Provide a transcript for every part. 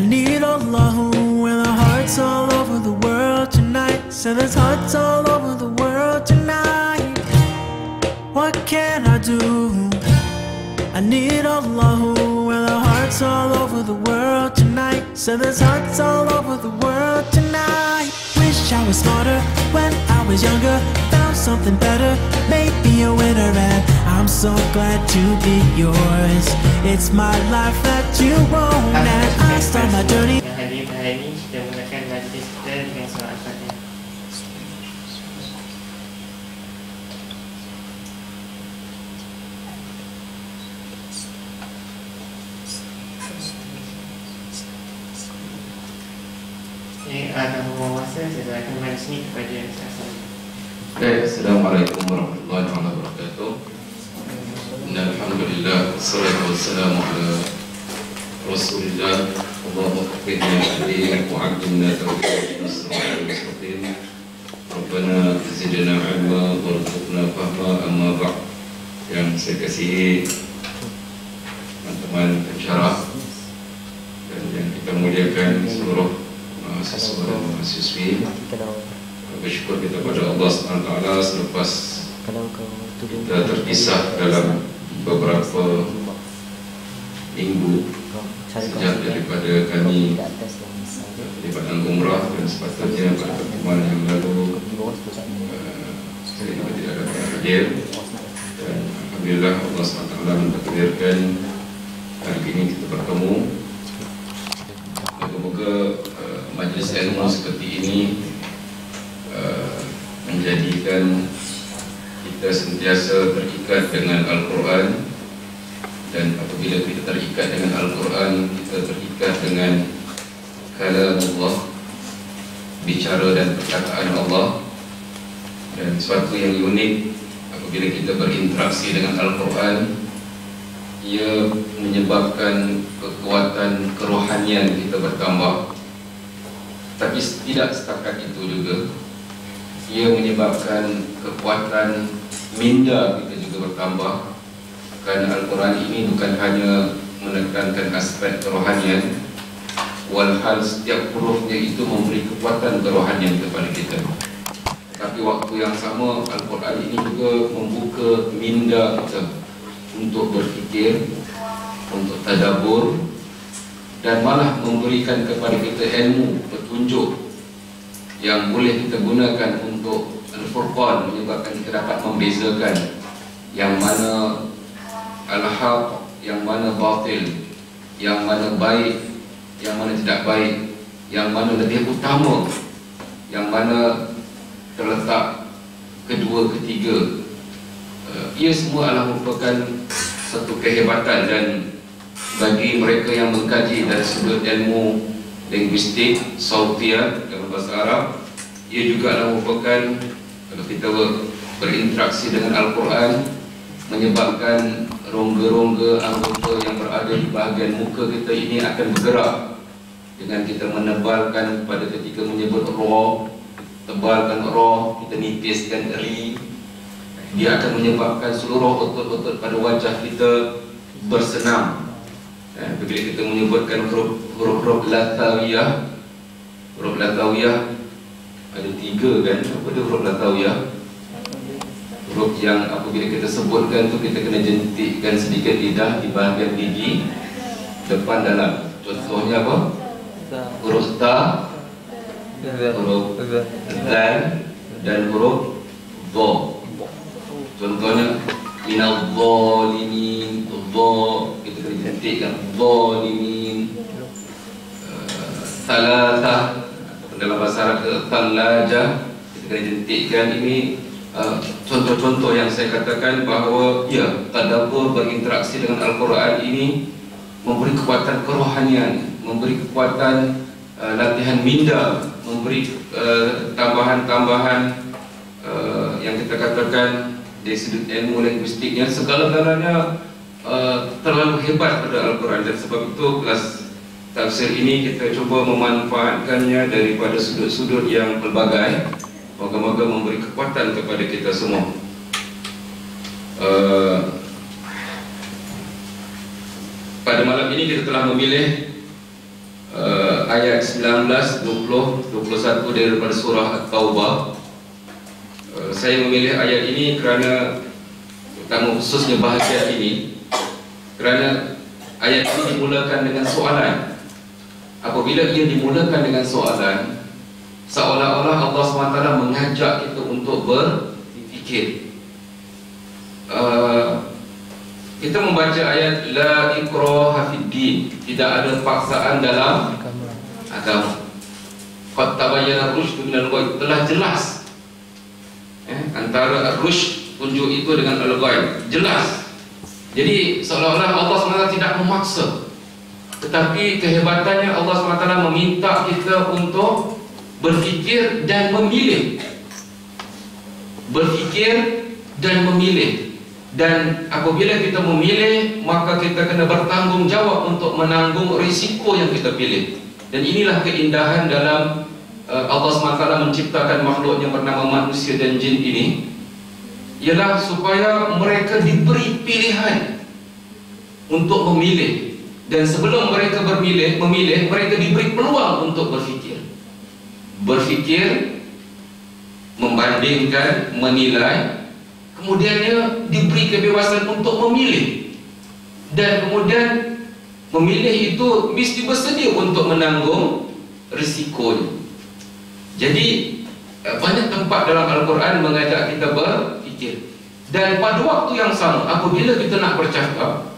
need Allah with our hearts all over the world tonight. So there's hearts all over the world tonight. What can I do? I need Allah with our hearts all over the world tonight. So there's hearts all over the world tonight. Wish I was smarter when I was younger. Found something better, made me a winner, and I'm so glad to be yours. It's my life that you own, and I start my journey. Hari ini kita mulakan majlis kita dengan solat Al-Fatihah. Ada masa saya akan majlis ini kepada saya. Assalamualaikum warahmatullahi wabarakatuh. Alhamdulillah, wassalatu wassalamu ala Rasulillah. Allahumma faqihna fid-din wa 'allimna tawfiqan as-siratal mustaqim. Rabbana zidna 'ilma warzuqna fahma. Amma ba'd. Yang saya kasihi teman-teman pensyarah dan yang kita muliakan seluruh mahasiswa dan mahasiswi, bersyukur kita kepada Allah SWT selepas kita terpisah dalam beberapa minggu sejak daripada kami perjalanan umrah, dan sepatutnya pada pertemuan yang lalu saya juga tidak dapat hadir, dan alhamdulillah Allah SWT mentakdirkan hari ini kita bertemu. Moga-moga majlis ilmu seperti ini menjadikan kita sentiasa terikat dengan Al-Quran, dan apabila kita terikat dengan Al-Quran, kita terikat dengan kalamullah, bicara dan perkataan Allah. Dan suatu yang unik apabila kita berinteraksi dengan Al-Quran, ia menyebabkan kekuatan kerohanian kita bertambah. Tapi tidak setakat itu juga, ia menyebabkan kekuatan minda kita juga bertambah. Kerana Al-Quran ini bukan hanya menekankan aspek kerohanian, walhal setiap hurufnya itu memberi kekuatan kerohanian kepada kita. Tapi waktu yang sama, Al-Quran ini juga membuka minda kita untuk berfikir, untuk tadabbur, dan malah memberikan kepada kita ilmu, petunjuk yang boleh kita gunakan untuk Al-Furqan, menyebabkan kita dapat membezakan yang mana al-haq, yang mana batil, yang mana baik, yang mana tidak baik, yang mana lebih utama, yang mana terletak kedua, ketiga. Ia semua adalah merupakan satu kehebatan, dan bagi mereka yang mengkaji dari sudut ilmu linguistik, sautiah dalam bahasa Arab, ia juga adalah merupakan, kalau kita berinteraksi dengan Al-Quran, menyebabkan rongga-rongga anggota yang berada di bahagian muka kita ini akan bergerak. Dengan kita menebalkan pada ketika menyebut roh, tebalkan roh, kita nipiskan ri, dia akan menyebabkan seluruh otot-otot pada wajah kita bersenam. Bila kita menyebutkan huruf-huruf latawiyah, huruf latawiyah ada 3 kan? Apa dia huruf latawiyah? Huruf yang apabila kita sebutkan tu, kita kena jentikkan sedikit lidah di bahagian gigi depan dalam. Contohnya apa? Huruf ta, huruf zal, dan huruf dha. Contohnya minal zalimin, dha kita kena jentikkan zalimin. Salatah dalam bahasa Arab talaja, kita kena jentikkan. Ini contoh-contoh yang saya katakan bahawa ya, tadabbur, berinteraksi dengan Al-Quran ini memberi kekuatan kerohanian, memberi kekuatan latihan minda, memberi tambahan-tambahan yang kita katakan dari sudut ilmu linguistiknya, segala-galanya terlalu hebat pada Al-Quran. Dan sebab itu kelas tafsir ini kita cuba memanfaatkannya daripada sudut-sudut yang pelbagai. Moga-moga memberi kekuatan kepada kita semua. Pada malam ini kita telah memilih ayat 19, 20, 21 daripada surah At-Taubah. Saya memilih ayat ini kerana, terutama khususnya bahagian ini, kerana ayat ini dimulakan dengan soalan. Apabila ia dimulakan dengan soalan, seolah-olah Allah SWT mengajak kita untuk berfikir. Kita membaca ayat la ikraha fid din, tidak ada paksaan dalam agama. Qad tabayyana ar-rusydu minal ghayy, telah jelas antara ar-rusyd, tunjuk itu dengan al-ghayy, jelas. Jadi seolah-olah Allah SWT tidak memaksa, tetapi kehebatannya Allah SWT meminta kita untuk berfikir dan memilih. Berfikir dan memilih. Dan apabila kita memilih, maka kita kena bertanggungjawab untuk menanggung risiko yang kita pilih. Dan inilah keindahan dalam Allah SWT menciptakan makhluk yang bernama manusia dan jin ini, ialah supaya mereka diberi pilihan untuk memilih. Dan sebelum mereka memilih, mereka diberi peluang untuk berfikir. Berfikir, membandingkan, menilai. Kemudiannya diberi kebebasan untuk memilih. Dan kemudian memilih itu mesti bersedia untuk menanggung risikonya. Jadi banyak tempat dalam Al-Quran mengajak kita berfikir. Dan pada waktu yang sama, apabila kita nak bercakap,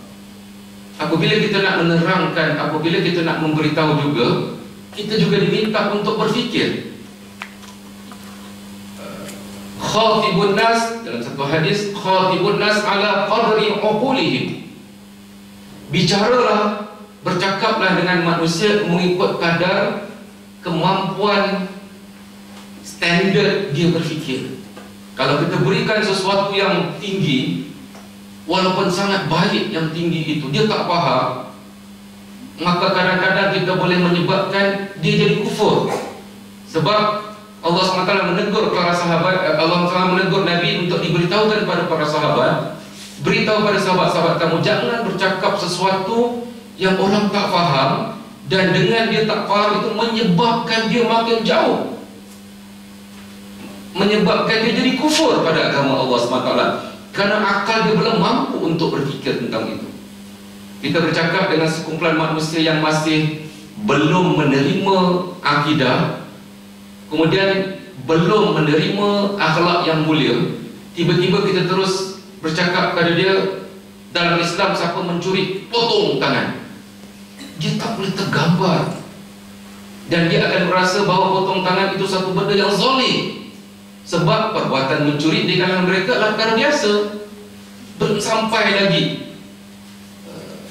apabila kita nak menerangkan, apabila kita nak memberitahu juga, kita juga diminta untuk berfikir. Khatibun nas, dalam satu hadis, khatibun nas ala qadri uqulihim. Bicaralah, bercakaplah dengan manusia mengikut kadar kemampuan standard dia berfikir. Kalau kita berikan sesuatu yang tinggi, walaupun sangat baik yang tinggi itu, dia tak faham, maka kadang-kadang kita boleh menyebabkan dia jadi kufur. Sebab Allah SWT menegur para sahabat, Allah SWT menegur Nabi untuk diberitahukan kepada para sahabat, beritahu pada sahabat-sahabat kamu, jangan bercakap sesuatu yang orang tak faham, dan dengan dia tak faham itu menyebabkan dia makin jauh, menyebabkan dia jadi kufur pada agama Allah SWT, kerana akal dia belum mampu untuk berfikir tentang itu. Kita bercakap dengan sekumpulan manusia yang masih belum menerima akidah, kemudian belum menerima akhlak yang mulia. Tiba-tiba kita terus bercakap pada dia, dalam Islam siapa mencuri, potong tangan. Dia tak boleh tergambar, dan dia akan merasa bahawa potong tangan itu satu benda yang zalim. Sebab perbuatan mencuri di kalangan mereka adalah perkara biasa. Belum sampai lagi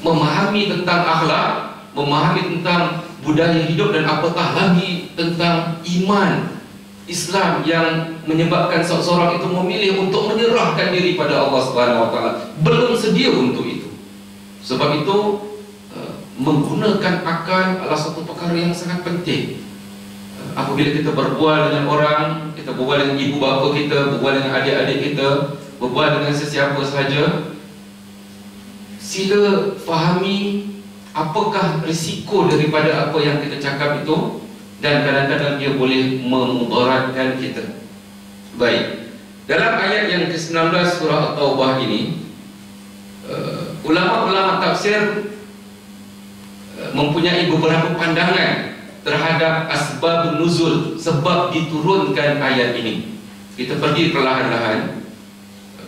memahami tentang akhlak, memahami tentang budaya hidup, dan apatah lagi tentang iman Islam yang menyebabkan seseorang itu memilih untuk menyerahkan diri pada Allah Subhanahu Wa Taala. Belum sedia untuk itu. Sebab itu menggunakan akal adalah satu perkara yang sangat penting. Apabila kita berbual dengan orang, kita berbual dengan ibu bapa kita, berbual dengan adik-adik kita, berbual dengan sesiapa sahaja, sila fahami apakah risiko daripada apa yang kita cakap itu, dan kadang-kadang dia boleh memudaratkan kita. Baik, dalam ayat yang ke-19 surah At-Taubah ini, ulama-ulama tafsir mempunyai beberapa pandangan terhadap asbab nuzul, sebab diturunkan ayat ini. Kita pergi perlahan-lahan.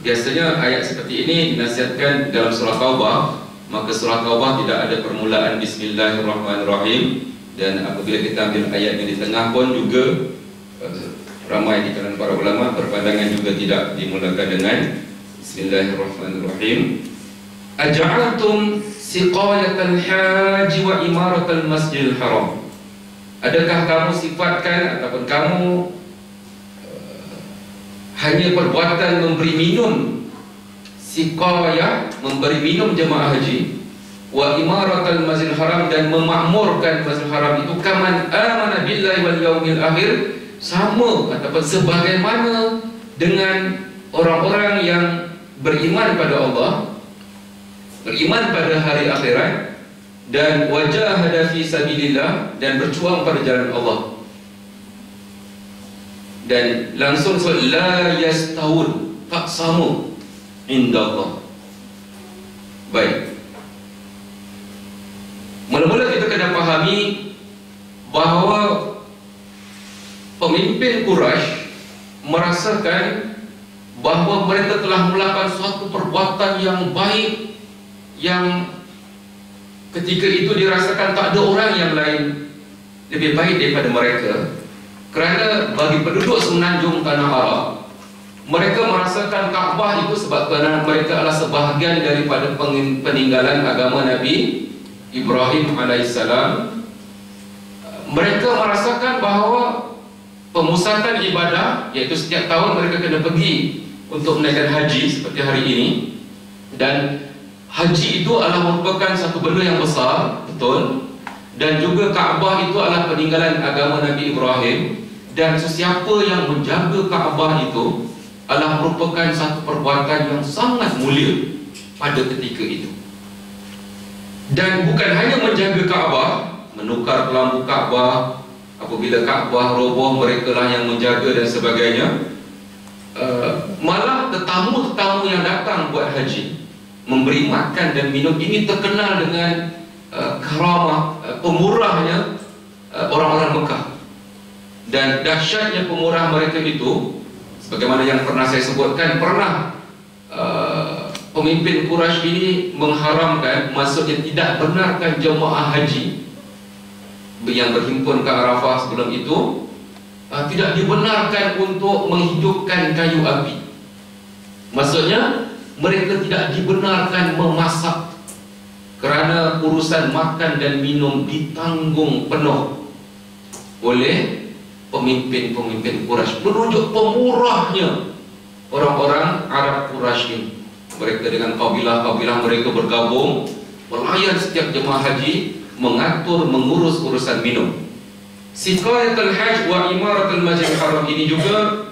Biasanya ayat seperti ini dinasihatkan dalam surah Taubah. Maka surah Taubah tidak ada permulaan Bismillahirrahmanirrahim. Dan apabila kita ambil ayat yang di tengah pun juga ramai di kalangan para ulama berpandangan juga tidak dimulakan dengan Bismillahirrahmanirrahim. Aja'altum siqayatal haji wa imaratal masjidil haram. Adakah kamu sifatkan ataupun kamu hanya perbuatan memberi minum, siqayah, memberi minum jemaah haji, wa imaratal masjidil haram, dan memakmurkan masjidil haram itu, kaman amana billahi wal yaumil akhir, sama ataupun sebagaimana dengan orang-orang yang beriman pada Allah, beriman pada hari akhirat, dan wajahada fi sabilillah, dan berjuang pada jalan Allah. Dan langsung sebut la yastawun, tak sama indallah. Baik, mula-mula kita kena fahami bahawa pemimpin Quraisy merasakan bahawa mereka telah melakukan suatu perbuatan yang baik, yang ketika itu dirasakan tak ada orang yang lain lebih baik daripada mereka. Kerana bagi penduduk semenanjung tanah Arab, mereka merasakan Kaabah itu sebab kerana mereka adalah sebahagian daripada peninggalan agama Nabi Ibrahim alaihissalam. Mereka merasakan bahawa pemusatan ibadah, iaitu setiap tahun mereka kena pergi untuk menaikkan haji seperti hari ini, dan haji itu adalah merupakan satu benda yang besar, betul. Dan juga Kaabah itu adalah peninggalan agama Nabi Ibrahim, dan sesiapa yang menjaga Kaabah itu adalah merupakan satu perbuatan yang sangat mulia pada ketika itu. Dan bukan hanya menjaga Kaabah, menukar kelambu Kaabah, apabila Kaabah roboh mereka lah yang menjaga dan sebagainya. Malah tetamu-tetamu yang datang buat haji, memberi makan dan minum, ini terkenal dengan karamah, pemurahnya orang-orang Mekah. Dan dahsyatnya pemurah mereka itu, sebagaimana yang pernah saya sebutkan, pernah pemimpin Quraisy ini mengharamkan, maksudnya tidak benarkan jemaah haji yang berhimpun ke Arafah sebelum itu tidak dibenarkan untuk menghidupkan kayu api. Maksudnya mereka tidak dibenarkan memasak, kerana urusan makan dan minum ditanggung penuh oleh pemimpin-pemimpin Quraisy. Menunjuk pemurahnya orang-orang Arab Quraisy ini. Mereka dengan kabilah-kabilah mereka bergabung, melayan setiap jemaah haji, mengatur, mengurus urusan minum. Siqayatul hajj wa imaratul masjidil haram ini juga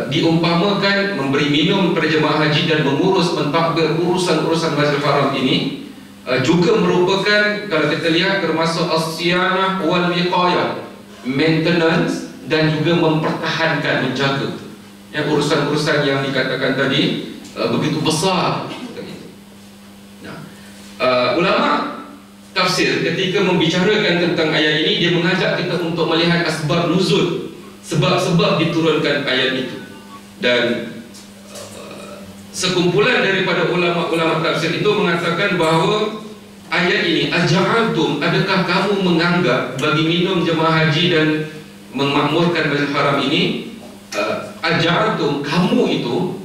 diumpamakan memberi minum kepada jemaah haji dan mengurus, mentadbir urusan-urusan masjidil haram ini, juga merupakan, kalau kita lihat, termasuk as-siyanah wal wiqayah, maintenance dan juga mempertahankan, menjaga yang urusan-urusan yang dikatakan tadi begitu besar. Nah, ulama tafsir ketika membicarakan tentang ayat ini, dia mengajak kita untuk melihat asbab nuzul, sebab-sebab diturunkan ayat itu. Dan sekumpulan daripada ulama-ulama tafsir itu mengatakan bahawa ayat ini, aja'altum, adakah kamu menganggap bagi minum jemaah haji dan memakmurkan Masjidil Haram ini, aja'altum, kamu itu,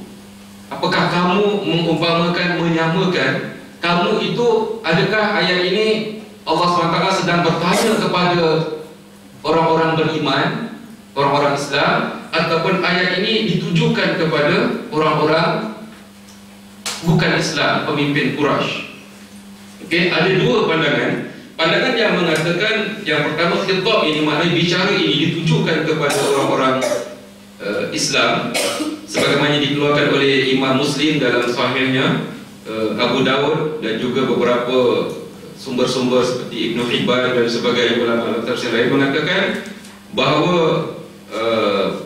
apakah kamu mengumpamakan, menyamakan, kamu itu, adakah ayat ini Allah SWT sedang bertanya kepada orang-orang beriman, orang-orang Islam, ataupun ayat ini ditujukan kepada orang-orang bukan Islam, pemimpin Quraisy? Okey, ada dua pandangan. Pandangan yang mengatakan, yang pertama, khitab ini, maknanya bicara ini ditujukan kepada orang-orang Islam, sebagaimana dikeluarkan oleh Imam Muslim dalam sahihnya, Abu Dawud dan juga beberapa sumber-sumber seperti Ibn Hibban dan sebagainya, ulama tafsir lain mengatakan bahawa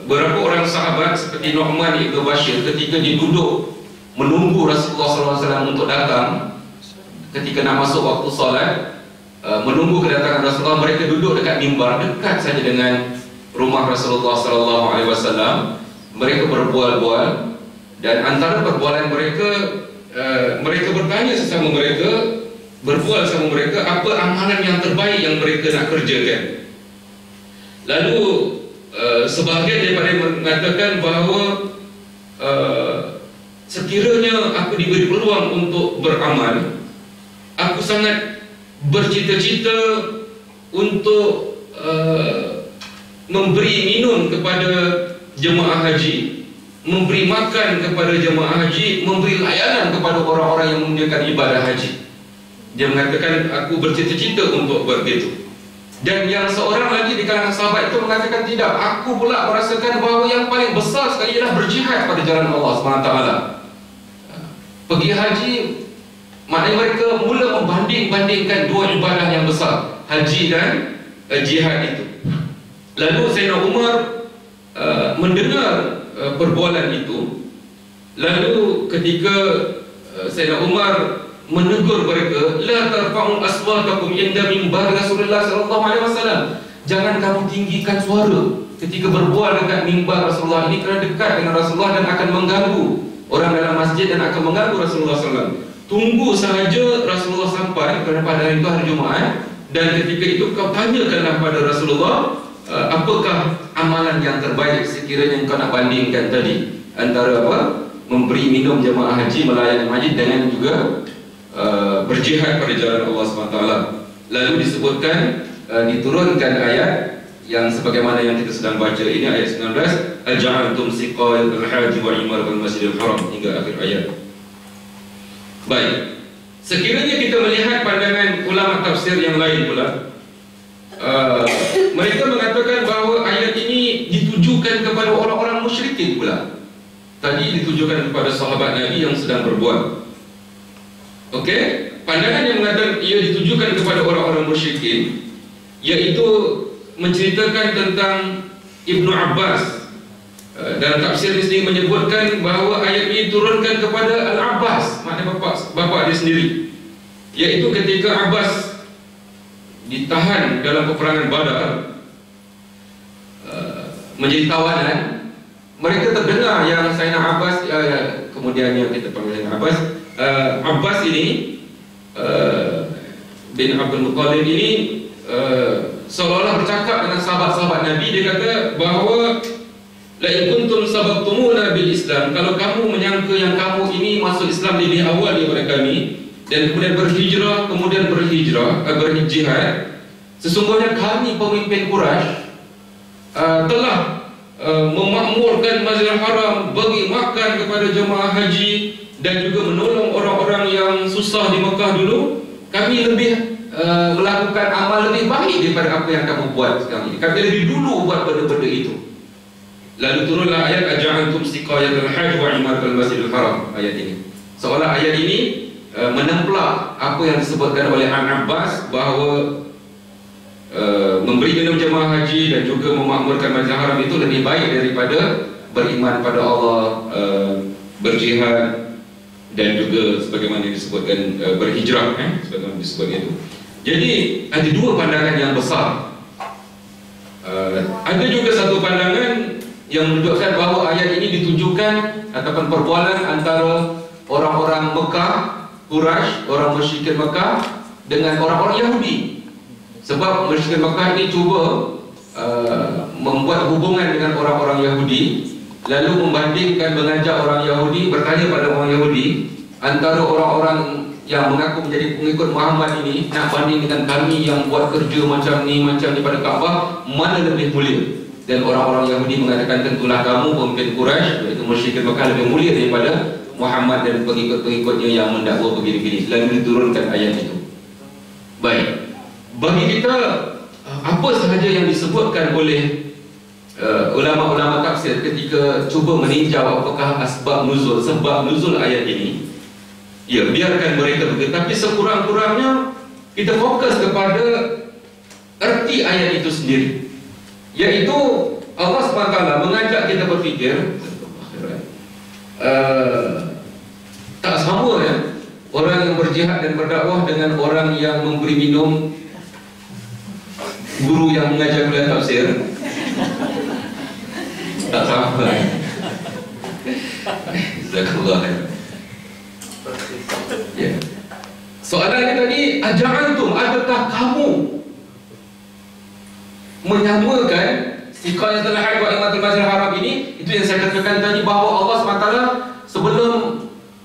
beberapa orang sahabat seperti Nu'man Ibn Bashir ketika diduduk menunggu Rasulullah SAW untuk datang, ketika nak masuk waktu solat, menunggu kedatangan Rasulullah, mereka duduk dekat mimbar dekat saja dengan rumah Rasulullah SAW. Mereka berbual-bual, dan antara perbualan mereka, mereka bertanya sesama mereka, berbual sama mereka, apa amalan yang terbaik yang mereka nak kerjakan. Lalu sebahagian daripada mengatakan bahawa sekiranya aku diberi peluang untuk beramal, aku sangat bercita-cita untuk memberi minum kepada jemaah haji, memberi makan kepada jemaah haji, memberi layanan kepada orang-orang yang menunaikan ibadah haji. Dia mengatakan, aku bercita-cita untuk begitu. Dan yang seorang lagi di kalangan sahabat itu mengatakan, tidak, aku pula merasakan bahawa yang paling besar sekali ialah berjihad pada jalan Allah SWT. Pergi haji, maknanya mereka mula banding-bandingkan dua ibadah yang besar, haji dan jihad itu. Lalu Sayyidina Umar mendengar perbualan itu. Lalu ketika Sayyidina Umar menegur mereka, la tarfa'u aswatakum inda mimbar Rasulullah sallallahu alaihi wasallam. Jangan kamu tinggikan suara ketika berbual dekat mimbar Rasulullah ini, kerana dekat dengan Rasulullah dan akan mengganggu orang dalam masjid dan akan mengganggu Rasulullah SAW. Tunggu sahaja Rasulullah sampai, kerana pada hari itu hari Jumaat, dan ketika itu kau tanyakanlah pada Rasulullah, apakah amalan yang terbaik sekiranya kau nak bandingkan tadi antara apa? Memberi minum jemaah haji, melayani masjid, dengan juga berjihad pada jalan Allah SWT. Lalu disebutkan, diturunkan ayat yang sebagaimana yang kita sedang baca ini, ayat 19, aja'altum siqayatal haji wa imaratal masjidil haram, hingga akhir ayat. Baik, sekiranya kita melihat pandangan ulama tafsir yang lain pula, mereka mengatakan bahawa ayat ini ditujukan kepada orang-orang musyrikin pula. Tadi ditujukan kepada sahabat Nabi yang sedang berbuat. Okey, pandangan yang mengatakan ia ditujukan kepada orang-orang musyrikin, iaitu menceritakan tentang Ibnu Abbas. Dalam tafsir ini menyebutkan bahawa ayat ini turunkan kepada Al-Abbas, maknanya bapa dia sendiri, iaitu ketika Abbas ditahan dalam peperangan Badar, menjadi tawanan. Mereka terdengar yang Sayyidina Abbas, kemudian yang kita panggil Abbas, Abbas ini bin Abdul Muttalib ini seolah-olah bercakap dengan sahabat-sahabat Nabi. Dia kata bahawa la in kuntum sabaqtumuna bil Islam, kalau kamu menyangka yang kamu ini masuk Islam lebih awal daripada kami dan kemudian berjihad, sesungguhnya kami pemimpin Quraisy telah memakmurkan Masjidil Haram, bagi makan kepada jemaah haji, dan juga menolong orang-orang yang susah di Mekah dulu. Kami lebih melakukan amal lebih baik daripada apa yang kamu buat sekarang ini. Kami lebih dulu buat benda-benda itu. Lalu turunlah ayat aja'altum siqayatal hajj wa imaratal masjidil haram, ayat ini. Seolah ayat ini menempelak apa yang disebutkan oleh Abbas bahawa memberi minum jemaah haji dan juga memakmurkan Masjidil Haram itu lebih baik daripada beriman pada Allah, berjihad, dan juga sebagaimana disebutkan berhijrah, sebagaimana disebutkan itu. Jadi ada dua pandangan yang besar. Ada juga satu pandangan yang menunjukkan bahawa ayat ini ditujukan ataupun perbualan antara orang-orang Mekah, Quraisy, orang musyrikin Mekah dengan orang-orang Yahudi. Sebab musyrikin Mekah ini cuba membuat hubungan dengan orang-orang Yahudi, lalu membandingkan, mengajak orang Yahudi, bertanya pada orang Yahudi, antara orang-orang yang mengaku menjadi pengikut Muhammad ini, nak banding dengan kami yang buat kerja macam ni pada Kaabah, mana lebih mulia? Dan orang-orang Yahudi mengatakan, tentulah kamu pemimpin Quraisy, iaitu musyrikin Mekah, lebih mulia daripada Muhammad dan pengikut-pengikutnya yang mendakwa begini-begini. Lalu diturunkan ayat itu. Baik, bagi kita apa sahaja yang disebutkan oleh ulama-ulama tafsir ketika cuba meninjau apakah sebab nuzul ayat ini, ya biarkan mereka begitu. Tapi sekurang-kurangnya kita fokus kepada erti ayat itu sendiri, iaitu Allah SWT mengajak kita berfikir tak sama ya orang yang berjihad dan berdakwah dengan orang yang memberi minum, guru yang mengajar kuliah tafsir. Tak sama. Jazakallah. Ya. Soalannya tadi, aja'antum, adakah kamu menyamakan siqayatul hajj wa imaratul masjidil haram ini? Itu yang saya katakan tadi, bahawa Allah SWT sebelum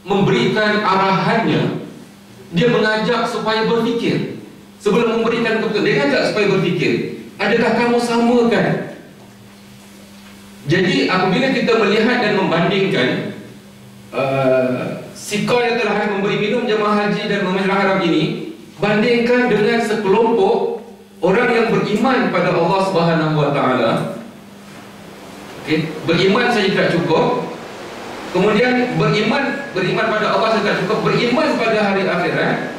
memberikan arahannya, dia mengajak supaya berfikir. Sebelum memberikan keputusan, dia ngajak supaya berfikir. Adakah kamu samakan? Jadi apabila kita melihat dan membandingkan siqayatul hajj, memberi minum jemaah haji dan Masjidil Haram ini, bandingkan dengan sekelompok orang yang beriman pada Allah Subhanahu wa taala. Okey, beriman saja tidak cukup. Kemudian beriman pada Allah saja tidak cukup, beriman pada hari akhirat.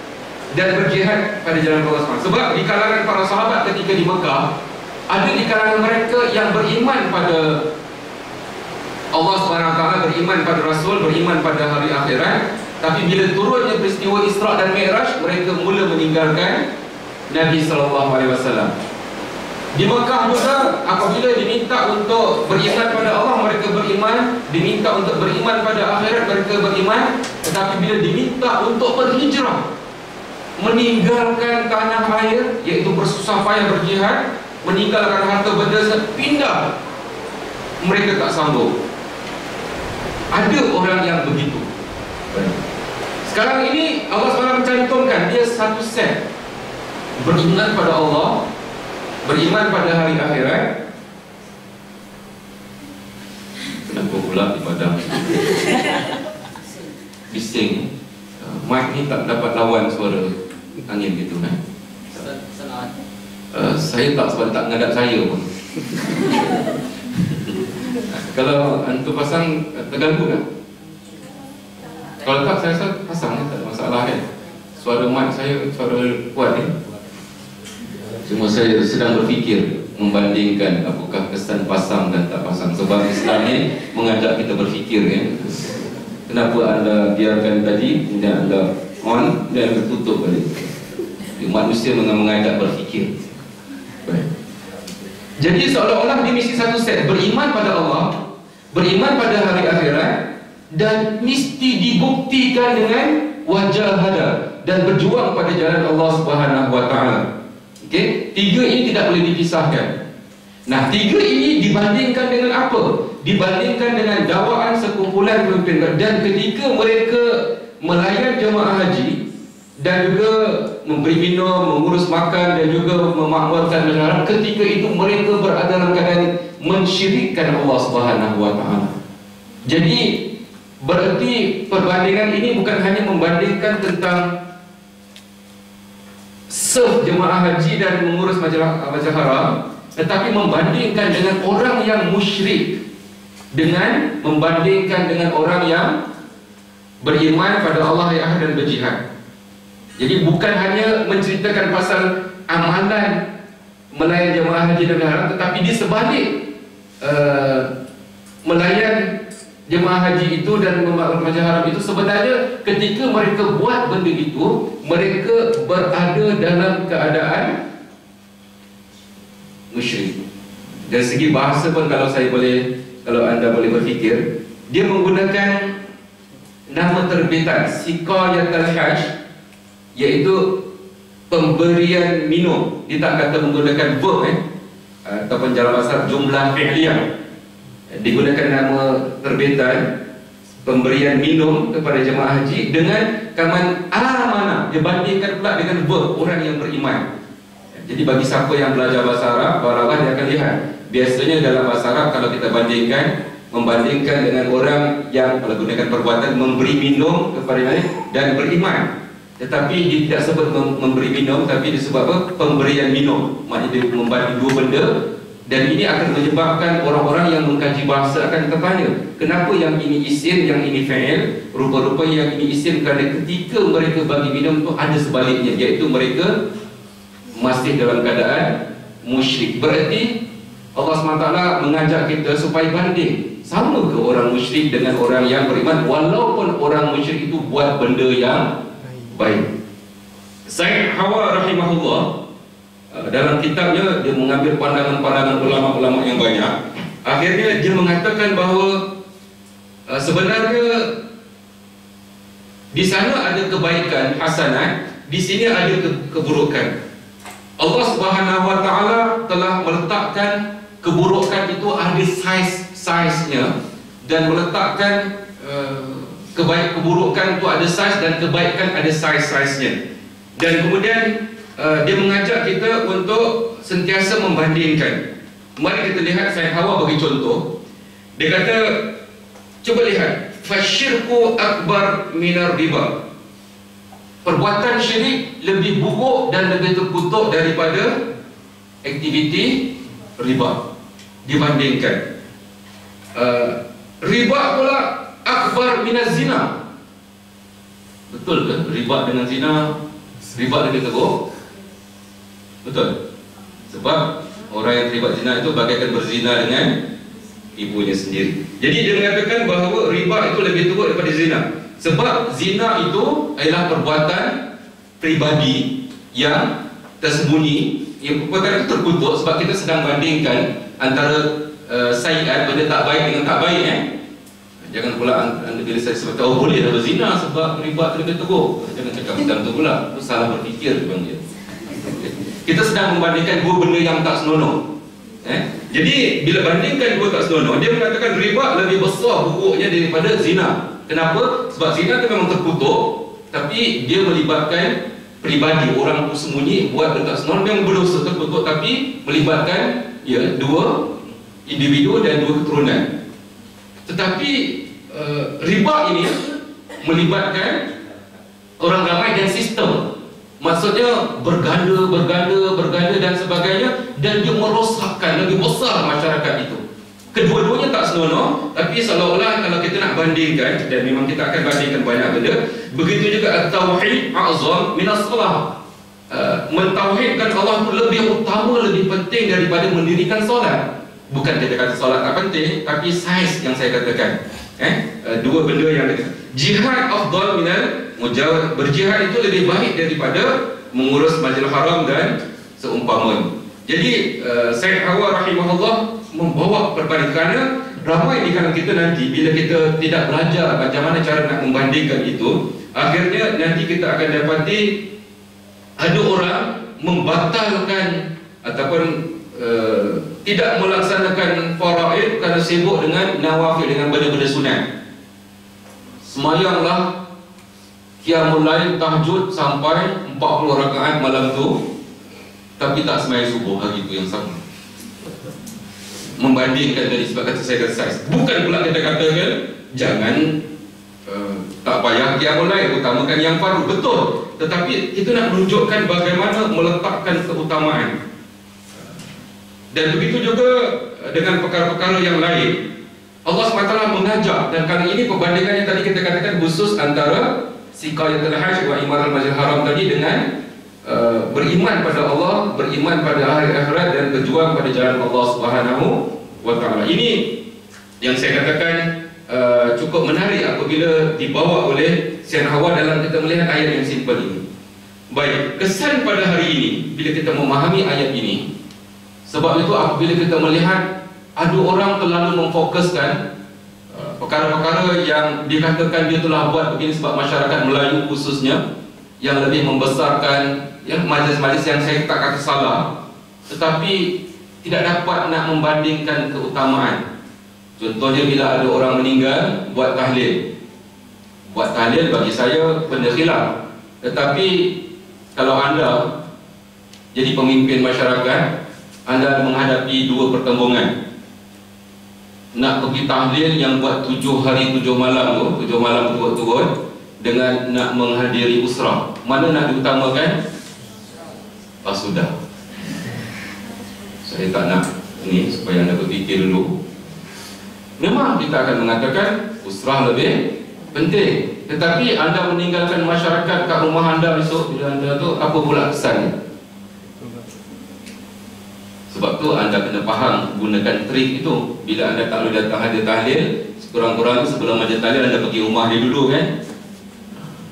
dan berjihad pada jalan Allah SWT. Sebab di kalangan para sahabat ketika di Mekah, ada di kalangan mereka yang beriman pada Allah SWT, beriman pada Rasul, beriman pada hari akhirat. Tapi bila turunnya peristiwa Isra dan Mi'raj, mereka mula meninggalkan Nabi SAW. Di Mekah juga apabila diminta untuk beriman pada Allah, mereka beriman. Diminta untuk beriman pada akhirat, mereka beriman. Tetapi bila diminta untuk berhijrah, meninggalkan tanah air, iaitu bersusah payah berjihad, meninggalkan harta benda, pindah, mereka tak sanggup. Ada orang yang begitu. Sekarang ini Allah SWT mencantumkan dia satu set: beriman pada Allah, beriman pada hari akhirat. Kenapa pula ibadah bising? Mic ni tak dapat lawan suara angin gitu kan? Saya tak, sebab tak menghadap saya pun. Kalau antum pasang terganggu kan? Kalau tak, saya rasa pasang tak ada masalah kan? Suara mic saya, suara kuat ni. Cuma saya sedang berfikir membandingkan apakah kesan pasang dan tak pasang. Sebab Islam ni mengajak kita berfikir kan? Kenapa anda biarkan tadi, kemudian anda on dan anda tutup balik? Manusia mengajak berfikir. Baik. Jadi seolah-olah dia mesti satu set: beriman pada Allah, beriman pada hari akhirat, dan mesti dibuktikan dengan wajahadah dan berjuang pada jalan Allah Subhanahu wa taala. Okey, tiga ini tidak boleh dipisahkan. Nah, tiga ini dibandingkan dengan apa? Dibandingkan dengan dakwaan sekumpulan pemimpin. Dan ketika mereka melayan jemaah haji dan juga memberi minum, mengurus makan dan juga memakmurkan masyarakat, ketika itu mereka berada dalam keadaan mensyirikkan Allah Subhanahu wa taala. Jadi berarti perbandingan ini bukan hanya membandingkan tentang serve jemaah haji dan mengurus majalah haram, tetapi membandingkan dengan orang yang musyrik, dengan membandingkan dengan orang yang beriman pada Allah yang dan berjihad. Jadi bukan hanya menceritakan pasal amalan melayan jemaah haji dan haram, tetapi di sebalik melayan jemaah haji itu dan memakmurkan masjid haram itu, sebenarnya ketika mereka buat benda itu, mereka berada dalam keadaan musyrik. Dari segi bahasa pun, kalau anda boleh berfikir, dia menggunakan nama terbitan Siqayatul Hajj, iaitu pemberian minum. Dia tak kata menggunakan verb ataupun dalam bahasa jumlah fi'liyah. Digunakan nama terbitan pemberian minum kepada jemaah haji dengan kaman amanah. Dia bandingkan pula dengan verb orang yang beriman. Jadi bagi siapa yang belajar bahasa Arab, bawah dia akan lihat, biasanya dalam bahasa Arab kalau kita membandingkan dengan orang yang menggunakan perbuatan memberi minum kepada mereka dan beriman, tetapi dia tidak sebut memberi minum, tapi disebut apa? Pemberian minum. Maknanya dia membanding dua benda. Dan ini akan menyebabkan orang-orang yang mengkaji bahasa akan tertanya, kenapa yang ini isim, yang ini fa'il? Rupa-rupa yang ini isim kerana ketika mereka bagi minum itu ada sebaliknya, iaitu mereka masih dalam keadaan musyrik. Berarti Allah SWT mengajak kita supaya banding, sama ke orang musyrik dengan orang yang beriman, walaupun orang musyrik itu buat benda yang baik. Sayyid Hawa rahimahullah dalam kitabnya, dia mengambil pandangan-pandangan ulama-ulama yang banyak. Akhirnya dia mengatakan bahawa sebenarnya di sana ada kebaikan hasanat, di sini ada keburukan. Allah Subhanahu wa taala telah meletakkan keburukan itu ada size-nya, dan meletakkan keburukan itu ada size dan kebaikan ada size-nya. Dan kemudian dia mengajak kita untuk sentiasa membandingkan. Mari kita lihat, Sayyid Hawa bagi contoh. Dia kata, cuba lihat, fasyirku akbar minar riba. Perbuatan syirik lebih buruk dan lebih terkutuk daripada aktiviti riba. Dibandingkan riba pula akbar minaz zina. Betul ke riba dengan zina Riba lebih teruk. Betul. Sebab orang yang terlibat zina itu bagaikan berzina dengan ibunya sendiri. Jadi dia mengatakan bahawa riba itu lebih teruk daripada zina. Sebab zina itu adalah perbuatan pribadi yang tersembunyi. Yang perbuatan itu terkutuk sebab kita sedang bandingkan antara sayiat, benda tak baik dengan tak baik. Jangan pula anda bila saya sebut boleh dah berzina sebab riba lebih teruk. Jangan cakap macam tu pula. Itu salah berfikir dipanggil. Kita sedang membandingkan dua benda yang tak senonoh. Jadi bila bandingkan dua tak senonoh, dia mengatakan riba lebih besar buruknya daripada zina. Kenapa? Sebab zina itu memang terkutuk, tapi dia melibatkan pribadi, orang tu sembunyi buat benda tak senonoh, memang berdosa terkutuk, tapi melibatkan dua individu dan dua keturunan. Tetapi riba ini melibatkan orang ramai dan sistem. Maksudnya berganda dan sebagainya, dan dia merosakkan lebih besar masyarakat itu. Kedua-duanya tak senonoh, tapi seolah-olah kalau kita nak bandingkan, dan memang kita akan bandingkan banyak benda, begitu juga at-tauhid a'zam min as-salah. Mentauhidkan Allah itu lebih utama, lebih penting daripada mendirikan solat. Bukan kita kata solat tak penting, tapi saiz yang saya katakan. Dua benda yang jihad afdal minal mujawad. Berjihad itu lebih baik daripada mengurus Masjidil Haram dan seumpamanya. Jadi Syed Hawa rahimahullah membawa perbandingan, kerana ramai di kalangan kita nanti bila kita tidak belajar bagaimana cara nak membandingkan itu, akhirnya nanti kita akan dapati ada orang membatalkan ataupun tidak melaksanakan faraid kerana sibuk dengan nawafil, dengan benda-benda sunat. Semayanglah qiyamul lail, tahajud sampai 40 rakaat malam tu, tapi tak semayang subuh hari itu yang sama. Membandingkan tadi, sebab kata saya kata saiz. Bukan pula kita katakan jangan tak payah qiyamul lail, utamakan yang fardu. Betul. Tetapi kita nak menunjukkan bagaimana meletakkan keutamaan. Dan begitu juga dengan perkara-perkara yang lain. Allah SWT mengajak, dan kali ini perbandingan yang tadi kita katakan khusus antara siqayatul hajj wa imaral Masjidil Haram tadi dengan beriman pada Allah, beriman pada hari akhirat, dan berjuang pada jalan Allah Subhanahu wa taala. Ini yang saya katakan cukup menarik apabila dibawa oleh Syed Hawa dalam kita melihat ayat yang simple ini. Baik, kesan pada hari ini bila kita memahami ayat ini. Sebab itu apabila kita melihat ada orang terlalu memfokuskan perkara-perkara yang dikatakan dia telah buat begini sebab masyarakat Melayu khususnya, yang lebih membesarkan majlis-majlis yang saya tak kata salah, tetapi tidak dapat nak membandingkan keutamaan. Contohnya bila ada orang meninggal buat tahlil. Buat tahlil bagi saya benda khilaf. Tetapi kalau anda jadi pemimpin masyarakat, anda menghadapi dua pertembungan. Nak pergi tahlil yang buat 7 hari 7 malam tu, 7 malam turut-turut, dengan nak menghadiri usrah, mana nak diutamakan? Sudah. Saya tak nak ini supaya anda berfikir dulu. Memang kita akan mengatakan usrah lebih penting, tetapi anda meninggalkan masyarakat kat rumah anda besok bila anda tu, apa pula kesannya? Sebab tu anda kena faham gunakan trik itu. Bila anda tak boleh datang hadir tahlil, sekurang-kurangnya sebelum majlis tahlil anda pergi rumah dia dulu kan.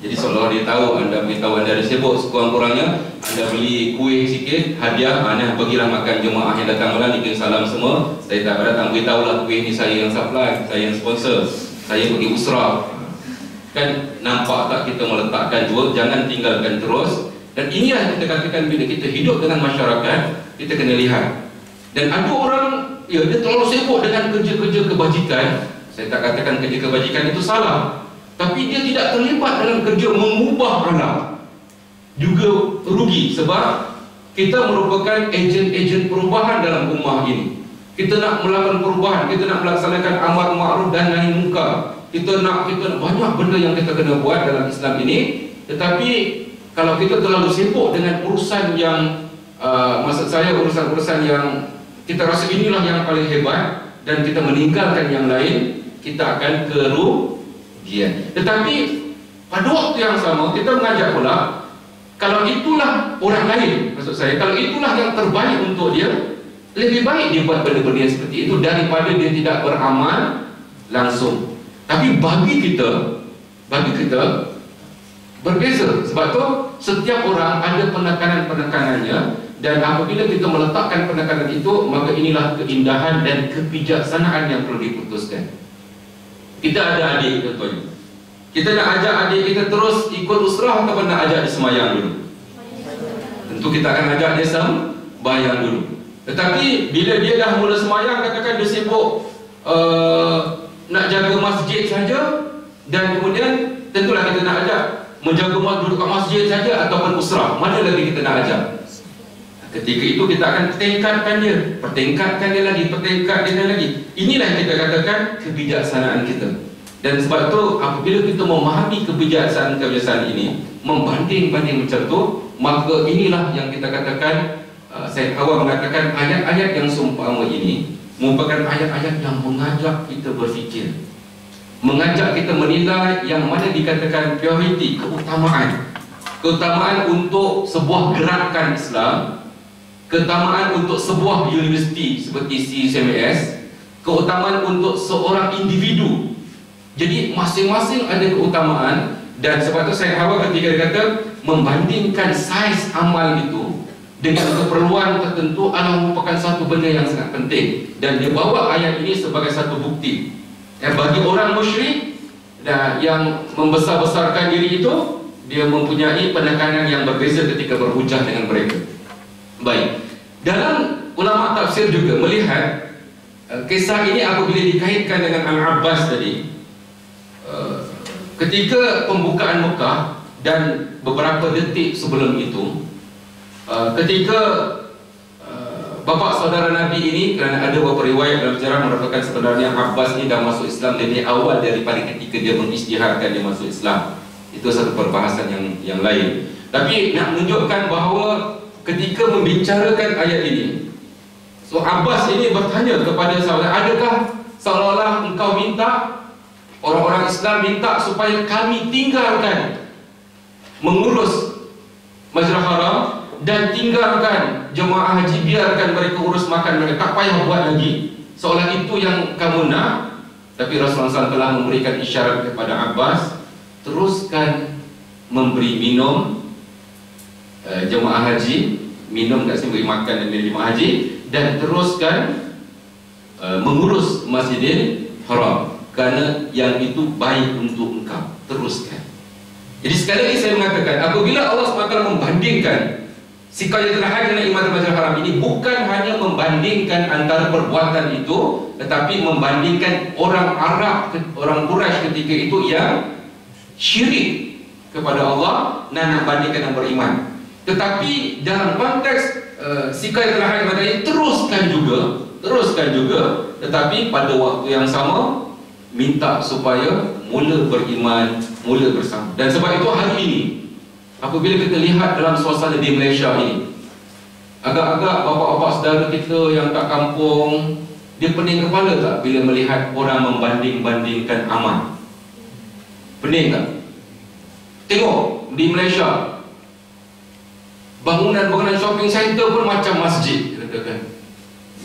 Jadi seolah dia tahu, anda beritahu anda ada sibuk, sekurang-kurangnya anda beli kuih sikit, hadiah, nah pergilah makan jemaah yang datang malam, bikin salam semua. Saya tak datang, beritahulah kuih ni saya yang supply, saya yang sponsor, saya pergi usrah. Kan nampak tak kita meletakkan dua, jangan tinggalkan terus. Dan inilah kita katakan bila kita hidup dengan masyarakat, kita kena lihat. Dan ada orang, dia terlalu sibuk dengan kerja-kerja kebajikan. Saya tak katakan kerja kebajikan itu salah, tapi dia tidak terlibat dalam kerja mengubah alam. Juga rugi, sebab kita merupakan ejen-ejen perubahan dalam ummah ini. Kita nak melakukan perubahan, kita nak melaksanakan amar ma'ruf dan nahi munkar. Kita nak banyak benda yang kita kena buat dalam Islam ini. Tetapi kalau kita terlalu sibuk dengan urusan yang maksud saya urusan-urusan yang kita rasa inilah yang paling hebat, dan kita meninggalkan yang lain, kita akan kerugian. Tetapi pada waktu yang sama kita mengajak pula kalau itulah orang lain, maksud saya, kalau itulah yang terbaik untuk dia, lebih baik dia buat benda-benda yang seperti itu daripada dia tidak beramal langsung. Tapi bagi kita berbeza. Sebab tu setiap orang ada penekanan-penekanannya, dan apabila kita meletakkan penekanan itu, maka inilah keindahan dan kebijaksanaan yang perlu diputuskan. Kita ada adik contohnya, kita nak ajak adik kita terus ikut usrah atau nak ajak dia semayang dulu? Tentu kita akan ajak dia sembahyang dulu. Tetapi bila dia dah mula semayang, katakan dia sibuk nak jaga masjid saja, dan kemudian tentulah kita nak ajak menjaga duduk kat masjid saja ataupun usrah, mana lagi kita nak ajak? Ketika itu kita akan pertingkatkan dia lagi. Inilah yang kita katakan kebijaksanaan kita. Dan sebab tu apabila kita memahami kebijaksanaan ini, membanding-banding macam tu, maka inilah yang kita katakan, Syed Hawa mengatakan ayat-ayat yang seumpama ini merupakan ayat-ayat yang mengajak kita berfikir, mengajak kita menilai yang mana dikatakan prioriti, keutamaan untuk sebuah gerakan Islam, keutamaan untuk sebuah universiti seperti CCMS, keutamaan untuk seorang individu. Jadi masing-masing ada keutamaan, dan sebab itu saya Hawa ketika dia kata membandingkan saiz amal itu dengan keperluan tertentu adalah merupakan satu benda yang sangat penting, dan dia bawa ayat ini sebagai satu bukti. Bagi orang musyrik yang membesar-besarkan diri itu, dia mempunyai penekanan yang berbeza ketika berhujah dengan mereka. Baik, dalam ulama tafsir juga melihat kisah ini apabila dikaitkan dengan Al-Abbas tadi, ketika pembukaan Mekah dan beberapa detik sebelum itu, ketika bapa saudara Nabi ini, kerana ada beberapa riwayat dalam sejarah merupakan sebenarnya Abbas ini dah masuk Islam lebih awal daripada ketika dia mengisytiharkan dia masuk Islam. Itu satu perbahasan yang lain. Tapi nak menunjukkan bahawa ketika membicarakan ayat ini, so Abbas ini bertanya kepada saudara, adakah seolah-olah engkau minta, orang-orang Islam minta supaya kami tinggalkan mengurus Masjidil Haram dan tinggalkan jemaah haji, biarkan mereka urus makan mereka, tak payah buat lagi, seolah itu yang kamu nak. Tapi Rasulullah SAW telah memberikan isyarat kepada Abbas, teruskan memberi minum jemaah haji, minum kat sini, beri makan dan minum jemaah haji, dan teruskan mengurus Masjidil Haram, kerana yang itu baik untuk engkau, teruskan. Jadi sekali lagi saya mengatakan, apabila Allah SWT membandingkan sikayat al-hajj dengan imadah Masjidil Haram ini, bukan hanya membandingkan antara perbuatan itu, tetapi membandingkan orang Arab, orang Quraisy ketika itu yang syirik kepada Allah dan nak bandingkan yang beriman. Tetapi dalam konteks sikayat al-hajj ini teruskan juga, tetapi pada waktu yang sama minta supaya mula beriman, mula bersama. Dan sebab itu hari ini apabila kita lihat dalam suasana di Malaysia ini, agak-agak bapa-bapa saudara kita yang kat kampung, dia pening kepala tak bila melihat orang membanding-bandingkan amal? Pening tak? Tengok di Malaysia, bangunan-bangunan shopping center pun macam masjid, katakan.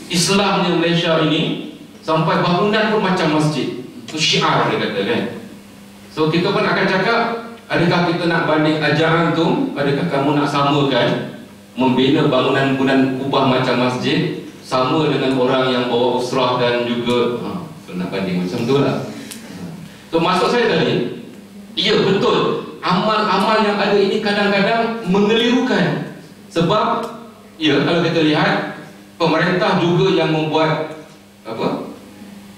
Islamnya Malaysia ini sampai bangunan pun macam masjid. Itu syiar, dia kata kan. So kita pun akan cakap, adakah kita nak banding ajaran tu? Adakah kamu nak samakan membina bangunan-bangunan kubah macam masjid sama dengan orang yang bawa usrah dan juga nak banding macam tu lah. So maksud saya tadi, ya betul, amal-amal yang ada ini kadang-kadang mengelirukan. Sebab ya, kalau kita lihat, pemerintah juga yang membuat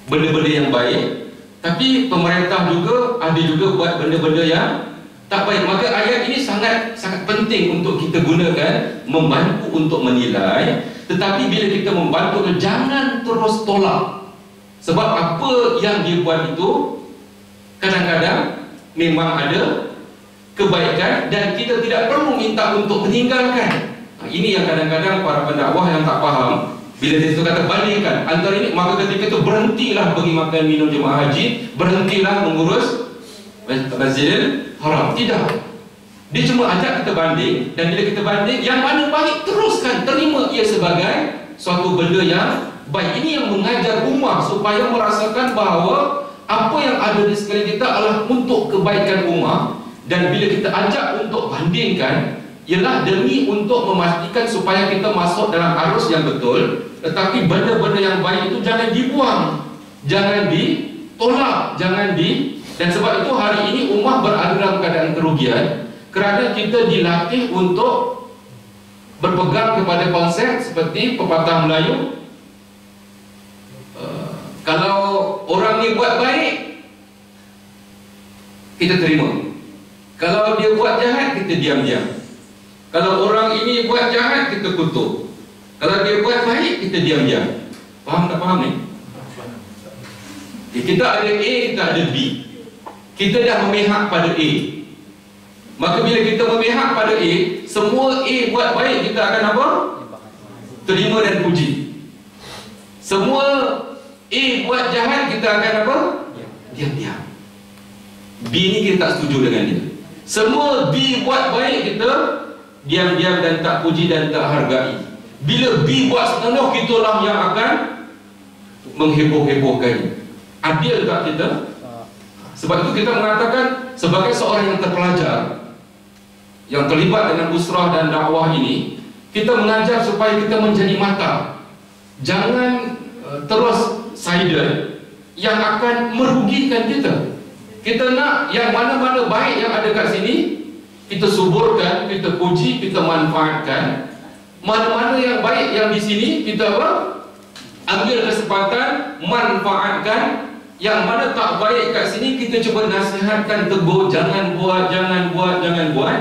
benda-benda yang baik, tapi pemerintah juga ada juga buat benda-benda yang tak baik. Maka ayat ini sangat penting untuk kita gunakan, membantu untuk menilai. Tetapi bila kita membantu, jangan terus tolak. Sebab apa yang dia buat itu kadang-kadang memang ada kebaikan, dan kita tidak perlu minta untuk meninggalkan. Ini yang kadang-kadang para pendakwah yang tak faham. Bila dia itu kata bandingkan antara ini, maka ketika itu berhentilah bagi makan minum jemaah haji, berhentilah mengurus Masjidil Haram. Tidak. Dia cuma ajak kita banding, dan bila kita banding, yang mana baik teruskan, terima ia sebagai suatu benda yang baik. Ini yang mengajar ummah supaya merasakan bahawa apa yang ada di sekeliling kita adalah untuk kebaikan ummah. Dan bila kita ajak untuk bandingkan, ialah demi untuk memastikan supaya kita masuk dalam arus yang betul. Tetapi benda-benda yang baik itu jangan dibuang, jangan ditolak, dan sebab itu hari ini ummah berada dalam keadaan kerugian kerana kita dilatih untuk berpegang kepada konsep seperti pepatah Melayu, kalau orang ni buat baik, kita terima. Kalau dia buat jahat, kita diam-diam. Kalau orang ini buat jahat, kita kutuk. Kalau dia buat baik, kita diam-diam. Faham tak faham ni? Kita ada A, kita ada B. Kita dah memihak pada A. Maka bila kita memihak pada A, semua A buat baik, kita akan apa? Terima dan puji. Semua A buat jahat, kita akan apa? Diam-diam. B ni kita tak setuju dengan dia. Semua B buat baik, kita diam-diam dan tak puji dan tak hargai. Bila B buat senonoh, kitalah yang akan mengheboh-hebohkan. Adil tak kita? Sebab itu kita mengatakan sebagai seorang yang terpelajar, yang terlibat dengan usrah dan dakwah ini, kita mengajar supaya kita menjadi mata. Jangan terus sided yang akan merugikan kita. Kita nak yang mana-mana baik yang ada kat sini, kita suburkan, kita puji, kita manfaatkan. Mana-mana yang baik yang di sini, kita apa? Ambil kesempatan, manfaatkan. Yang mana tak baik kat sini, kita cuba nasihatkan, tegur, jangan buat, jangan buat, jangan buat.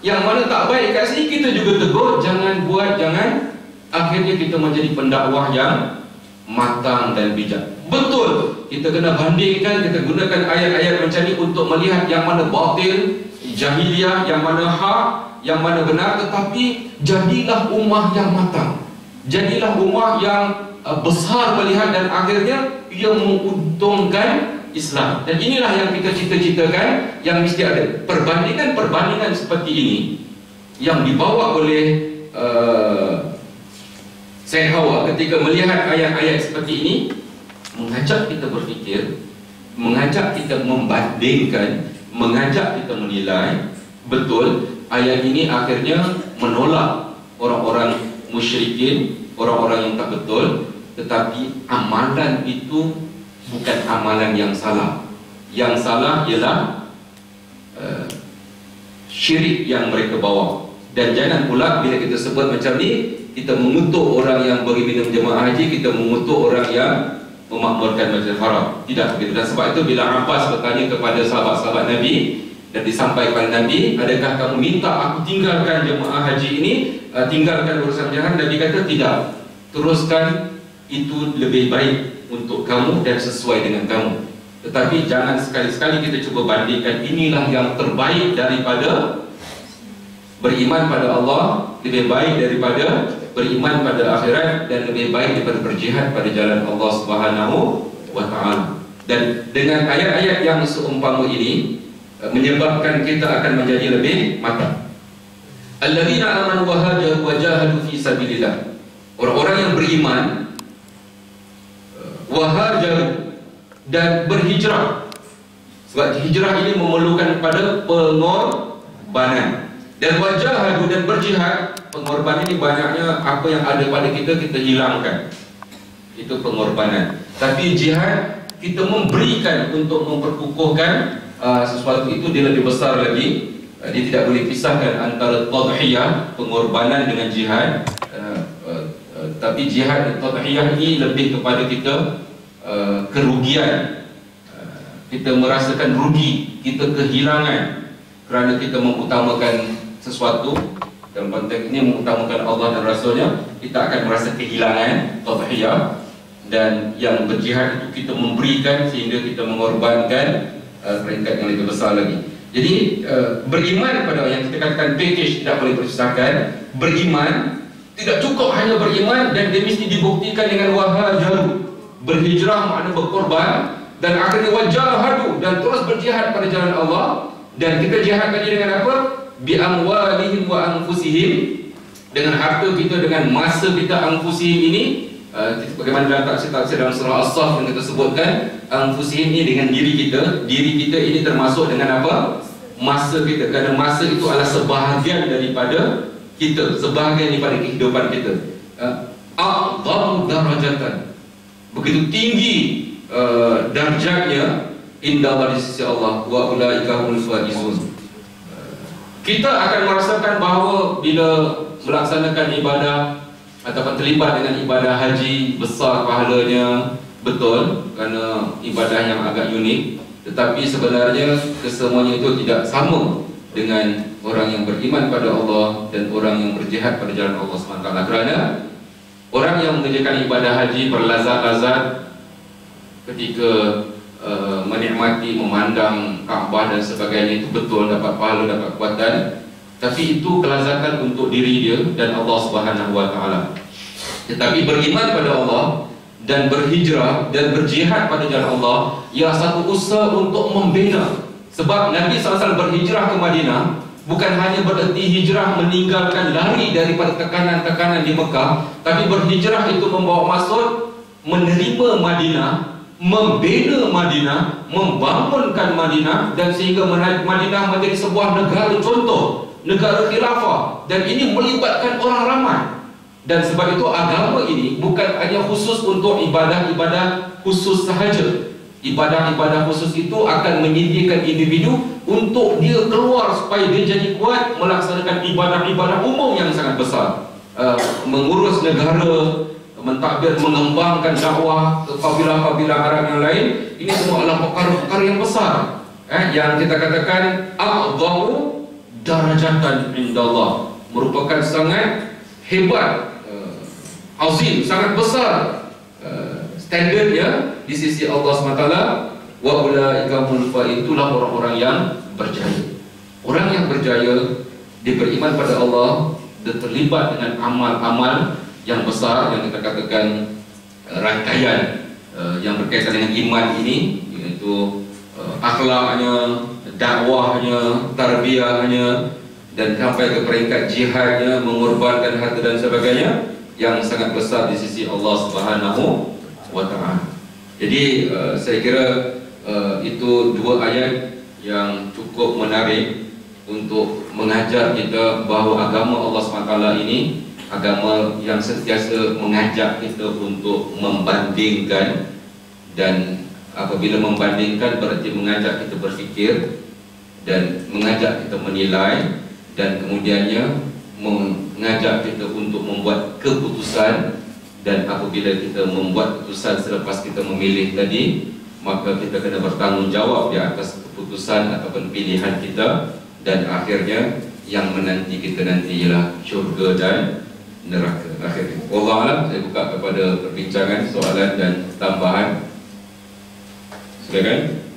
Yang mana tak baik kat sini, kita juga tegur, jangan buat, jangan. Akhirnya kita menjadi pendakwah yang matang dan bijak. Betul, kita kena bandingkan, kita gunakan ayat-ayat macam ni untuk melihat yang mana batil, jahiliyah, yang mana hak, yang mana benar. Tetapi jadilah ummah yang matang, jadilah ummah yang besar melihat, dan akhirnya ia menguntungkan Islam. Dan inilah yang kita cita-citakan, yang mesti ada perbandingan-perbandingan seperti ini yang dibawa oleh Sayyid Hawa ketika melihat ayat-ayat seperti ini, mengajak kita berfikir, mengajak kita membandingkan, mengajak kita menilai. Betul, ayat ini akhirnya menolak orang-orang musyrikin, orang-orang yang tak betul. Tetapi amalan itu bukan amalan yang salah. Yang salah ialah syirik yang mereka bawa. Dan jangan pula bila kita sebut macam ni, kita mengutuk orang yang bagi minum jemaah haji, kita mengutuk orang yang memakmurkan Masjidil Haram. Tidak begitu. Dan sebab itu bila Abbas bertanya kepada sahabat-sahabat Nabi dan disampaikan Nabi, adakah kamu minta aku tinggalkan jemaah haji ini, tinggalkan urusan jahat? Nabi kata tidak, teruskan, itu lebih baik untuk kamu dan sesuai dengan kamu. Tetapi jangan sekali-sekali kita cuba bandingkan, inilah yang terbaik daripada beriman pada Allah, lebih baik daripada beriman pada akhirat, dan lebih baik daripada berjihad pada jalan Allah Subhanahu wa ta'ala. Dan dengan ayat-ayat yang seumpama ini menyebabkan kita akan menjadi lebih matang. Alladzina amanu wa hajaru wa jahadu fi sabilillah. Orang-orang yang beriman, wa hajaru, dan berhijrah. Sebab hijrah ini memerlukan pada pengorbanan. Dan wajahadu, dan berjihad. Pengorbanan ini banyaknya apa yang ada pada kita, kita hilangkan. Itu pengorbanan. Tapi jihad, kita memberikan untuk memperkukuhkan sesuatu itu, dia lebih besar lagi. Dia tidak boleh pisahkan antara tadhiyah, pengorbanan, dengan jihad. Tapi jihad dan tadhiyah ini lebih kepada kita kerugian. Kita merasakan rugi, kita kehilangan kerana kita mengutamakan sesuatu. Dalam konteks ini mengutamakan Allah dan Rasulnya, kita akan merasa kehilangan tadhiyah. Dan yang berjihad itu kita memberikan sehingga kita mengorbankan peringkat yang lebih besar lagi. Jadi beriman pada yang kita katakan package tidak boleh berpisahkan. Beriman tidak cukup hanya beriman, dan dia mesti dibuktikan dengan wahajaru. Berhijrah makna berkorban, dan akhirnya wajahadu, dan terus berjihad pada jalan Allah. Dan kita jihad tadi dengan apa? bi amwalihim wa anfusihim, dengan harta kita, dengan masa kita. Anfusihim ini bagaimana dalam tafsir dalam surah As-Saff yang kita sebutkan, anfusihim ini dengan diri kita. Diri kita ini termasuk dengan apa? Masa kita. Kerana masa itu adalah sebahagian daripada kita, sebahagian daripada kehidupan kita. A'dhamu darajatan, begitu tinggi darjatnya indah di sisi Allah. Wa ulaika humul faizun. Kita akan merasakan bahawa bila melaksanakan ibadah ataupun terlibat dengan ibadah haji, besar pahalanya, betul, kerana ibadah yang agak unik. Tetapi sebenarnya kesemuanya itu tidak sama dengan orang yang beriman pada Allah dan orang yang berjihad pada jalan Allah SWT. Kerana orang yang mengerjakan ibadah haji berlazat-lazat ketika menikmati, memandang Kaabah dan sebagainya, itu betul dapat pahala, dapat kekuatan. Tapi itu kelazatan untuk diri dia dan Allah Subhanahu Wa Taala. Tetapi beriman pada Allah dan berhijrah dan berjihad pada jalan Allah ialah satu usaha untuk membina. Sebab Nabi SAW berhijrah ke Madinah bukan hanya bererti hijrah meninggalkan, lari daripada tekanan-tekanan di Mekah, tapi berhijrah itu membawa maksud menerima Madinah, membina Madinah, membangunkan Madinah, dan sehingga Madinah menjadi sebuah negara contoh, negara khilafah, dan ini melibatkan orang ramai. Dan sebab itu agama ini bukan hanya khusus untuk ibadah-ibadah khusus sahaja. Ibadah-ibadah khusus itu akan menyediakan individu untuk dia keluar supaya dia jadi kuat melaksanakan ibadah-ibadah umum yang sangat besar, mengurus negara, mentadbir, mengembangkan dakwah ke kabilah-kabilah Arab yang lain. Ini semua adalah perkara-perkara yang besar, yang kita katakan a'dhamu darajatan indallah, merupakan sangat hebat, azim, sangat besar standardnya di sisi Allah SWT. Wa ulaika humul faizun, itulah orang-orang yang berjaya. Orang yang berjaya, dia beriman pada Allah, dia terlibat dengan amal-amal yang besar yang kita katakan rangkaian yang berkaitan dengan iman ini, iaitu akhlaknya, dakwahnya, tarbiyahnya, dan sampai ke peringkat jihadnya, mengorbankan harta dan sebagainya, yang sangat besar di sisi Allah Subhanahu Wa Taala. Jadi saya kira itu dua ayat yang cukup menarik untuk mengajar kita bahawa agama Allah SWT ini agama yang sentiasa mengajak kita untuk membandingkan, dan apabila membandingkan berarti mengajak kita berfikir dan mengajak kita menilai, dan kemudiannya mengajak kita untuk membuat keputusan. Dan apabila kita membuat keputusan selepas kita memilih tadi, maka kita kena bertanggungjawab di atas keputusan ataupun pilihan kita, dan akhirnya yang menanti kita nanti ialah syurga dan neraka akhirnya. Wallahu a'lam. Saya buka kepada perbincangan, soalan dan tambahan. Silakan.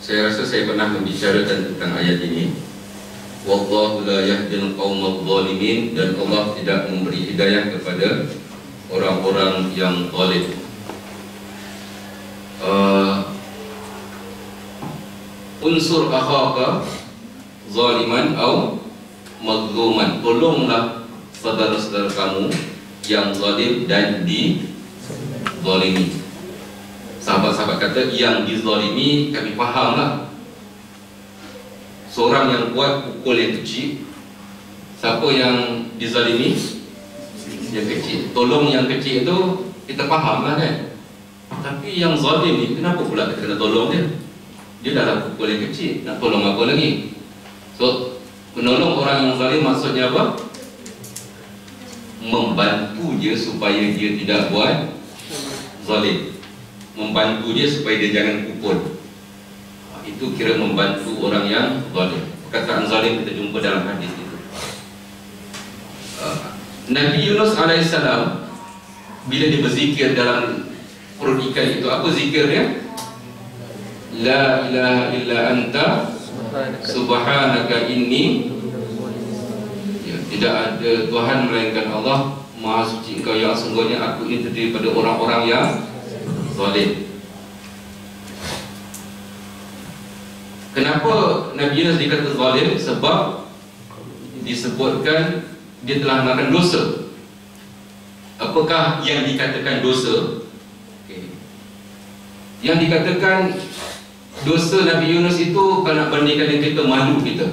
Saya rasa saya pernah membicarakan tentang ayat ini. Wallahu la yahdil qaumadh dhalimin, dan Allah tidak memberi hidayah kepada orang-orang yang zalim. Unsur akhaka zaliman au mazluman, tolonglah saudara-saudara kamu yang zalim dan dizalimi. Sahabat-sahabat kata yang dizalimi kami fahamlah. Seorang yang kuat pukul yang kecil. Siapa yang dizalimi? Yang kecil. Tolong yang kecil itu kita fahamlah kan. Tapi yang zalim ni kenapa pula kita kena tolong dia? Dia dah lah pukul yang kecil, nak tolong apa lagi? So menolong orang yang zalim maksudnya apa? Membantu dia supaya dia tidak buat zalim. membantu dia supaya dia jangan kupon. Itu kira membantu orang yang zalim. Perkataan zalim kita jumpa dalam hadis itu. Nabi Yunus alaihissalam bila dia berzikir dalam perut ikan itu, apa zikirnya? La ilaha illa anta subhanaka inni, ya, tidak ada Tuhan melainkan Allah, Maha suci Engkau, yang sungguhnya aku ini terdiri daripada orang-orang yang zalim. Kenapa Nabi Yunus dikata zalim? Sebab disebutkan dia telah melakukan dosa. Apakah yang dikatakan dosa? Yang dikatakan dosa Nabi Yunus itu kalau nak bandingkan dengan kita, malu kita.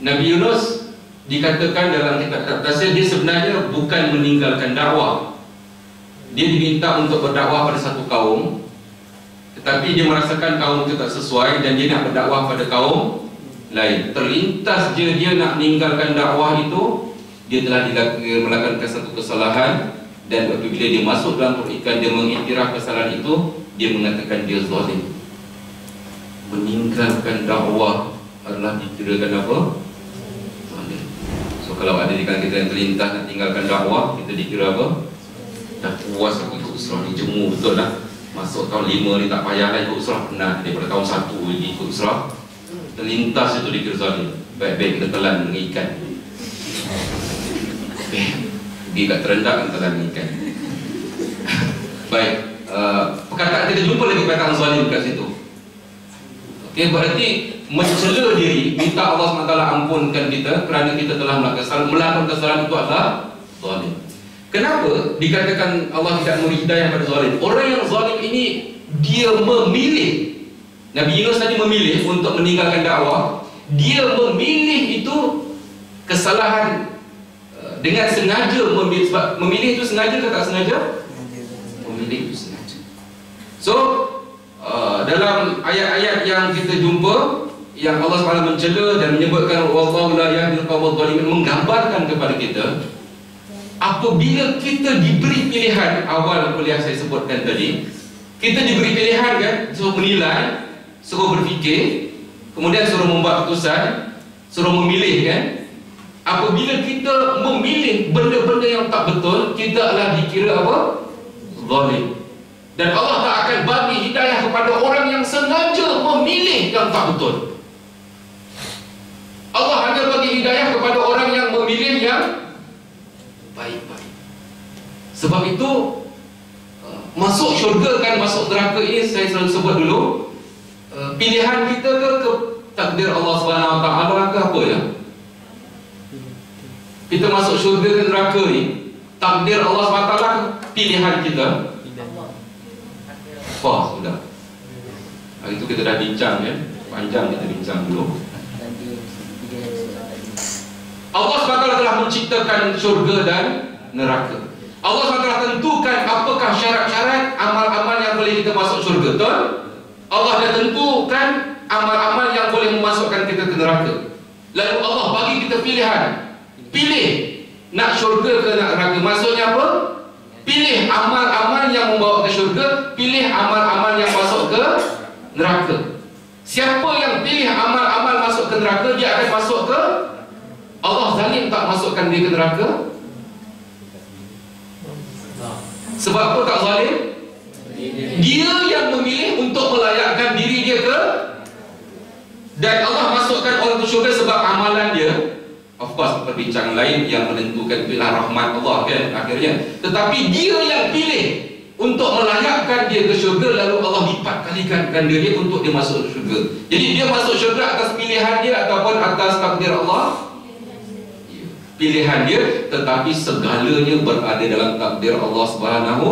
Nabi Yunus dikatakan dalam kitab tafsir, dia sebenarnya bukan meninggalkan dakwah. Dia diminta untuk berdakwah pada satu kaum, tetapi dia merasakan kaum itu tak sesuai dan dia nak berdakwah pada kaum lain. Terlintas dia nak meninggalkan dakwah itu, dia telah melakukan satu kesalahan, dan apabila dia masuk dalam perut ikan, dia mengiktiraf kesalahan itu, dia mengatakan dia zalim. Meninggalkan dakwah adalah dikirakan apa? Zalim. So kalau ada di kalangan kita yang terlintas nak tinggalkan dakwah, kita dikira apa? Dah puas aku ikut Usrah ni, jemu betul lah. Masuk tahun 5 ni tak payah lah ikut Usrah, pernah daripada tahun 1 lagi ikut Usrah. Terlintas itu dikira zalim. Baik-baik kita telan dengan ikan. Pergi kat terendak kan telan ikan. Baik, perkataan kita jumpa lagi perkataan zalim kat situ. Okey, berarti mencela diri, minta Allah SWT ampunkan kita kerana kita telah melakukan kesalahan itu adalah zalim. Kenapa dikatakan Allah tidak memberi hidayah pada zalim? Orang yang zalim ini dia memilih. Nabi Yunus tadi memilih untuk meninggalkan dakwah. Dia memilih itu kesalahan dengan sengaja memilih. Sebab memilih itu sengaja atau tak sengaja? Memilih itu sengaja. So dalam ayat-ayat yang kita jumpa, yang Allah SWT mencela dan menyebutkan wallahu la yahdil qawmal zalimin, menggambarkan kepada kita apabila kita diberi pilihan. Awal kuliah saya sebutkan tadi, kita diberi pilihan kan, suruh menilai, suruh berfikir, kemudian suruh membuat keputusan, suruh memilih kan. Apabila kita memilih benda-benda yang tak betul, kita adalah dikira apa? Zalim. Dan Allah tak akan bagi hidayah kepada orang yang sengaja memilih yang tak betul. Allah hanya bagi hidayah kepada orang yang memilih yang baik-baik. Sebab itu masuk syurga kan masuk neraka ini, saya selalu sebut dulu, pilihan kita ke takdir Allah SWT ke apa ya? Kita masuk syurga ke neraka ni, takdir Allah SWT ke pilihan kita? Wah, sudah. Hari itu kita dah bincang ya, panjang kita bincang dulu. Allah SWT telah menciptakan syurga dan neraka. Allah SWT telah tentukan apakah syarat-syarat amal-amal yang boleh kita masuk syurga, betul? Allah dah tentukan amal-amal yang boleh memasukkan kita ke neraka. Lalu Allah bagi kita pilihan. Pilih nak syurga ke nak neraka. Maksudnya apa? Pilih amal-amal yang membawa ke syurga, pilih amal-amal yang masuk ke neraka. Siapa yang pilih amal-amal masuk ke neraka, dia akan masuk ke Allah. Zalim tak masukkan dia ke neraka? Sebab apa tak zalim? Dia yang memilih untuk melayakkan diri dia ke, dan Allah masukkan orang ke syurga sebab amalan dia. Of course, perbincangan lain yang menentukan pilihan rahmat Allah kan akhirnya. Tetapi dia yang pilih untuk melayakkan dia ke syurga, lalu Allah lipat kalikan ganda dia untuk dia masuk syurga. Jadi dia masuk syurga atas pilihan dia ataupun atas takdir Allah? Pilihan dia, tetapi segalanya berada dalam takdir Allah Subhanahu.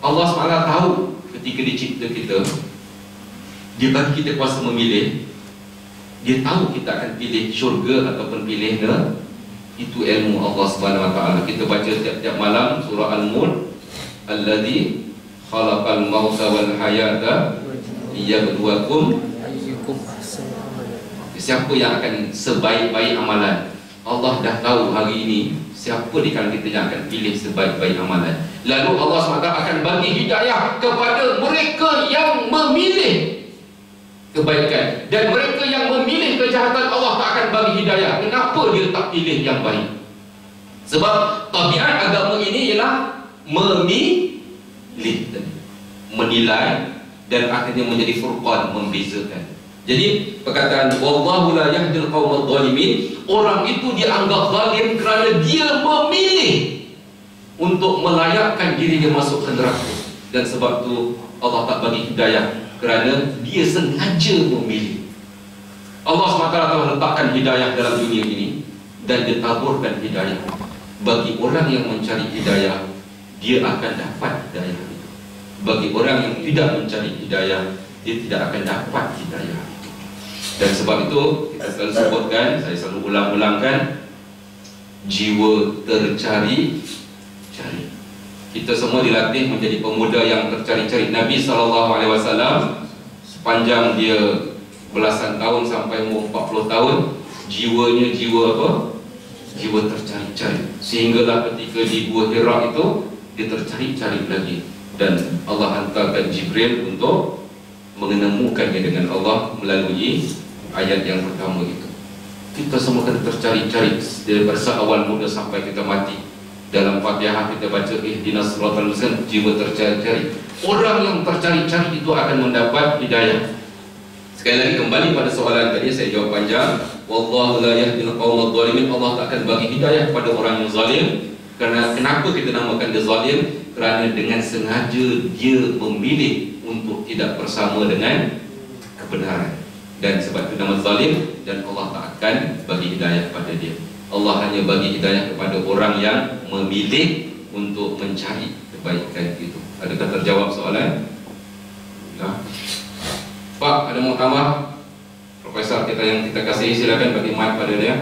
Allah SWT tahu ketika dia cipta kita, dia bagi kita kuasa memilih. Dia tahu kita akan pilih syurga ataupun pilih neraka. Itu ilmu Allah SWT. Kita baca setiap malam surah Al-Mulk, alladzi khalaqal mauta wal hayata liyabluwakum ayyukum ahsanu amala. Siapa yang akan sebaik-baik amalan? Allah dah tahu hari ini siapa di kalangan kita yang akan pilih sebaik-baik amalan. Lalu Allah SWT akan bagi hidayah kepada mereka yang memilih kebaikan, dan mereka yang memilih kejahatan Allah tak akan bagi hidayah. Kenapa dia tak pilih yang baik? Sebab tabiat agama ini ialah memilih, menilai, dan akhirnya menjadi furqan, membezakan. Jadi perkataan wallahu la yahdil qaumadh dhalimin, orang itu dianggap zalim kerana dia memilih untuk melayakkan diri dia masuk ke neraka, dan sebab tu Allah tak bagi hidayah kerana dia sengaja memilih. Allah SWT telah letakkan hidayah dalam dunia ini, dan dia taburkan hidayah bagi orang yang mencari hidayah, dia akan dapat hidayah itu. Bagi orang yang tidak mencari hidayah, dia tidak akan dapat hidayah. Dan sebab itu kita selalu sebutkan, saya selalu ulang-ulangkan, jiwa tercari cari. Kita semua dilatih menjadi pemuda yang tercari-cari. Nabi SAW sepanjang dia belasan tahun sampai umur 40 tahun, jiwanya jiwa apa? Jiwa tercari-cari. Sehinggalah ketika di Gua Hira itu dia tercari-cari lagi, dan Allah hantarkan Jibril untuk menemukannya dengan Allah melalui ayat yang pertama itu. Kita semua kena tercari-cari daripada awal muda sampai kita mati. Dalam Fatihah kita baca ihdinas siratal mustaqim, jiwa tercari-cari. Orang yang tercari-cari itu akan mendapat hidayah. Sekali lagi kembali pada soalan tadi, saya jawab panjang. Wallahu la yahdil qaumadh dhalimin, Allah tak akan bagi hidayah kepada orang yang zalim. Kerana kenapa kita namakan dia zalim? Kerana dengan sengaja dia memilih untuk tidak bersama dengan kebenaran, dan sebab itu nama zalim, dan Allah tak akan bagi hidayah kepada dia. Allah hanya bagi hidayah kepada orang yang memilih untuk mencari kebaikan itu. Adakah terjawab soalan? Ya. Pak, ada mau tambah? Profesor kita yang kita kasihi, silakan bagi mic pada dia.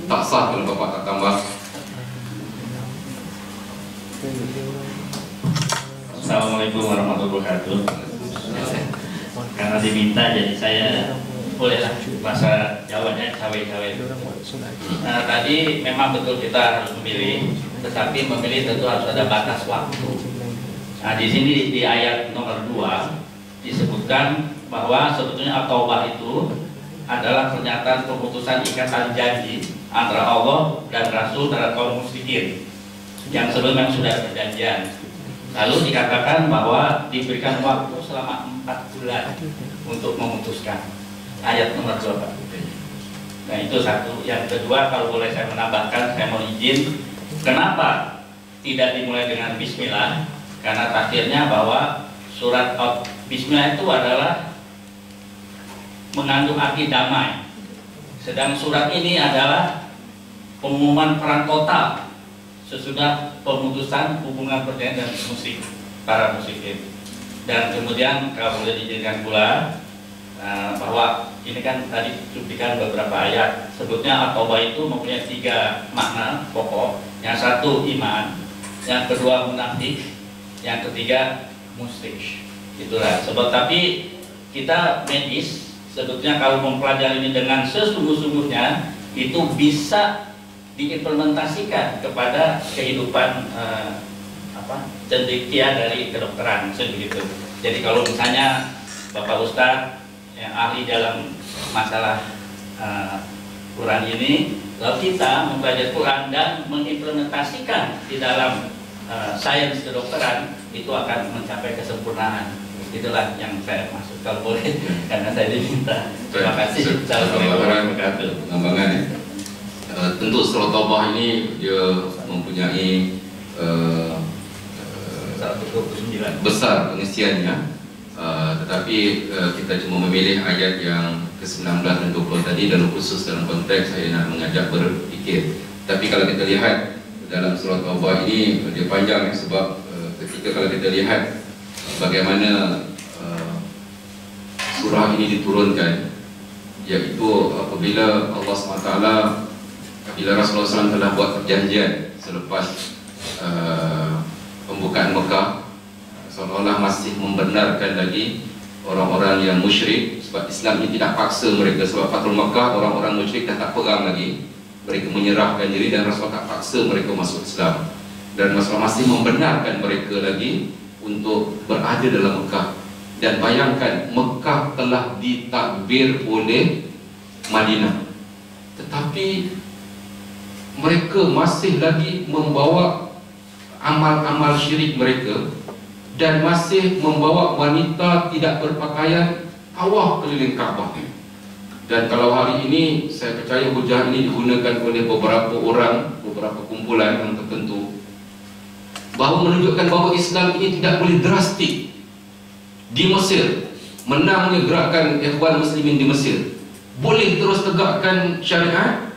Tak sah kalau Bapak tak tambah. Assalamualaikum warahmatullahi wabarakatuh. Karena diminta, jadi saya bolehlah bahasa Jawanya cawe-cawe. Tadi memang betul kita harus memilih, tetapi memilih tentu harus ada batas waktu. Nah, di sini di ayat nomor 2 disebutkan bahwa sebetulnya at-taubah itu adalah pernyataan pemutusan ikatan janji antara Allah dan Rasul terhadap kaum musyrikin yang sebelumnya sudah perjanjian. Lalu dikatakan bahwa diberikan waktu selama 4 bulan untuk memutuskan. Ayat nomor 2, Pak. Nah, itu satu. Yang kedua, kalau boleh saya menambahkan, saya mau izin, kenapa tidak dimulai dengan bismillah? Karena tafsirnya bahwa surat bismillah itu adalah mengandung arti damai, sedang surat ini adalah pengumuman perang total sesudah pemutusan hubungan perjanjian dan musyrik, para musyrikin. Dan kemudian kalau boleh diizinkan pula, bahwa ini kan tadi cuplikan beberapa ayat, sebutnya at-taubah itu mempunyai 3 makna pokok. Yang satu iman, yang kedua munafik, yang ketiga musyrik. Itulah sebab. Tapi kita medis sebetulnya kalau mempelajari ini dengan sesungguh-sungguhnya, itu bisa diimplementasikan kepada kehidupan cendekia dari kedokteran begitu. Jadi kalau misalnya Bapak Ustadz yang ahli dalam masalah Quran ini, lalu kita mempelajari Quran dan mengimplementasikan di dalam sains kedokteran, itu akan mencapai kesempurnaan. Itulah yang saya maksud, kalau boleh, karena saya diminta. Terima kasih. Assalamualaikum warahmatullahi wabarakatuh. Tentu surat Taubah ini dia mempunyai 129 besar pengisiannya. Tetapi kita cuma memilih ayat yang ke-19 dan 20 tadi, dan khusus dalam konteks saya nak mengajak berfikir. Tapi kalau kita lihat dalam surat Taubah ini, dia panjang sebab ketika kalau kita lihat bagaimana surah ini diturunkan, iaitu apabila Allah SWT, apabila Rasulullah SAW telah buat perjanjian selepas pembukaan Mekah, seolah-olah masih membenarkan lagi orang-orang yang musyrik, sebab Islam ini tidak paksa mereka. Sebab Fathul Makkah, orang-orang musyrik dah tak perang lagi, mereka menyerahkan diri, dan Rasulullah tak paksa mereka masuk Islam. dan masing-masing membenarkan mereka lagi untuk berada dalam Mekah. Dan bayangkan, Mekah telah ditakbir oleh Madinah, tetapi mereka masih lagi membawa amal-amal syirik mereka dan masih membawa wanita tidak berpakaian tawaf keliling Kaabah. Dan kalau hari ini saya percaya hujah ini digunakan oleh beberapa orang, beberapa kumpulan yang tertentu, bahawa menunjukkan bahawa Islam ini tidak boleh drastik. Di Mesir, menangnya gerakan Ikhwan Muslimin di Mesir, boleh terus tegakkan syariat.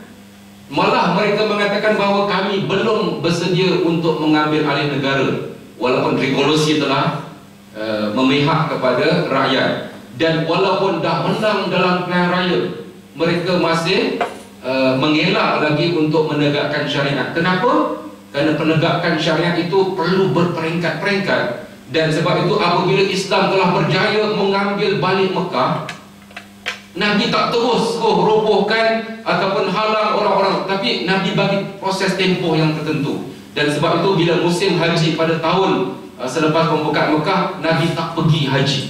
Malah mereka mengatakan bahawa kami belum bersedia untuk mengambil alih negara, walaupun revolusi telah memihak kepada rakyat. Dan walaupun dah menang dalam pilihan raya, mereka masih mengelak lagi untuk menegakkan syariat. Kenapa? Kerana penegakan syariat itu perlu berperingkat-peringkat. Dan sebab itu apabila Islam telah berjaya mengambil balik Mekah, Nabi tak terus robohkan ataupun halang orang-orang, tapi Nabi bagi proses tempoh yang tertentu. Dan sebab itu bila musim haji pada tahun selepas pembukaan Mekah, Nabi tak pergi haji.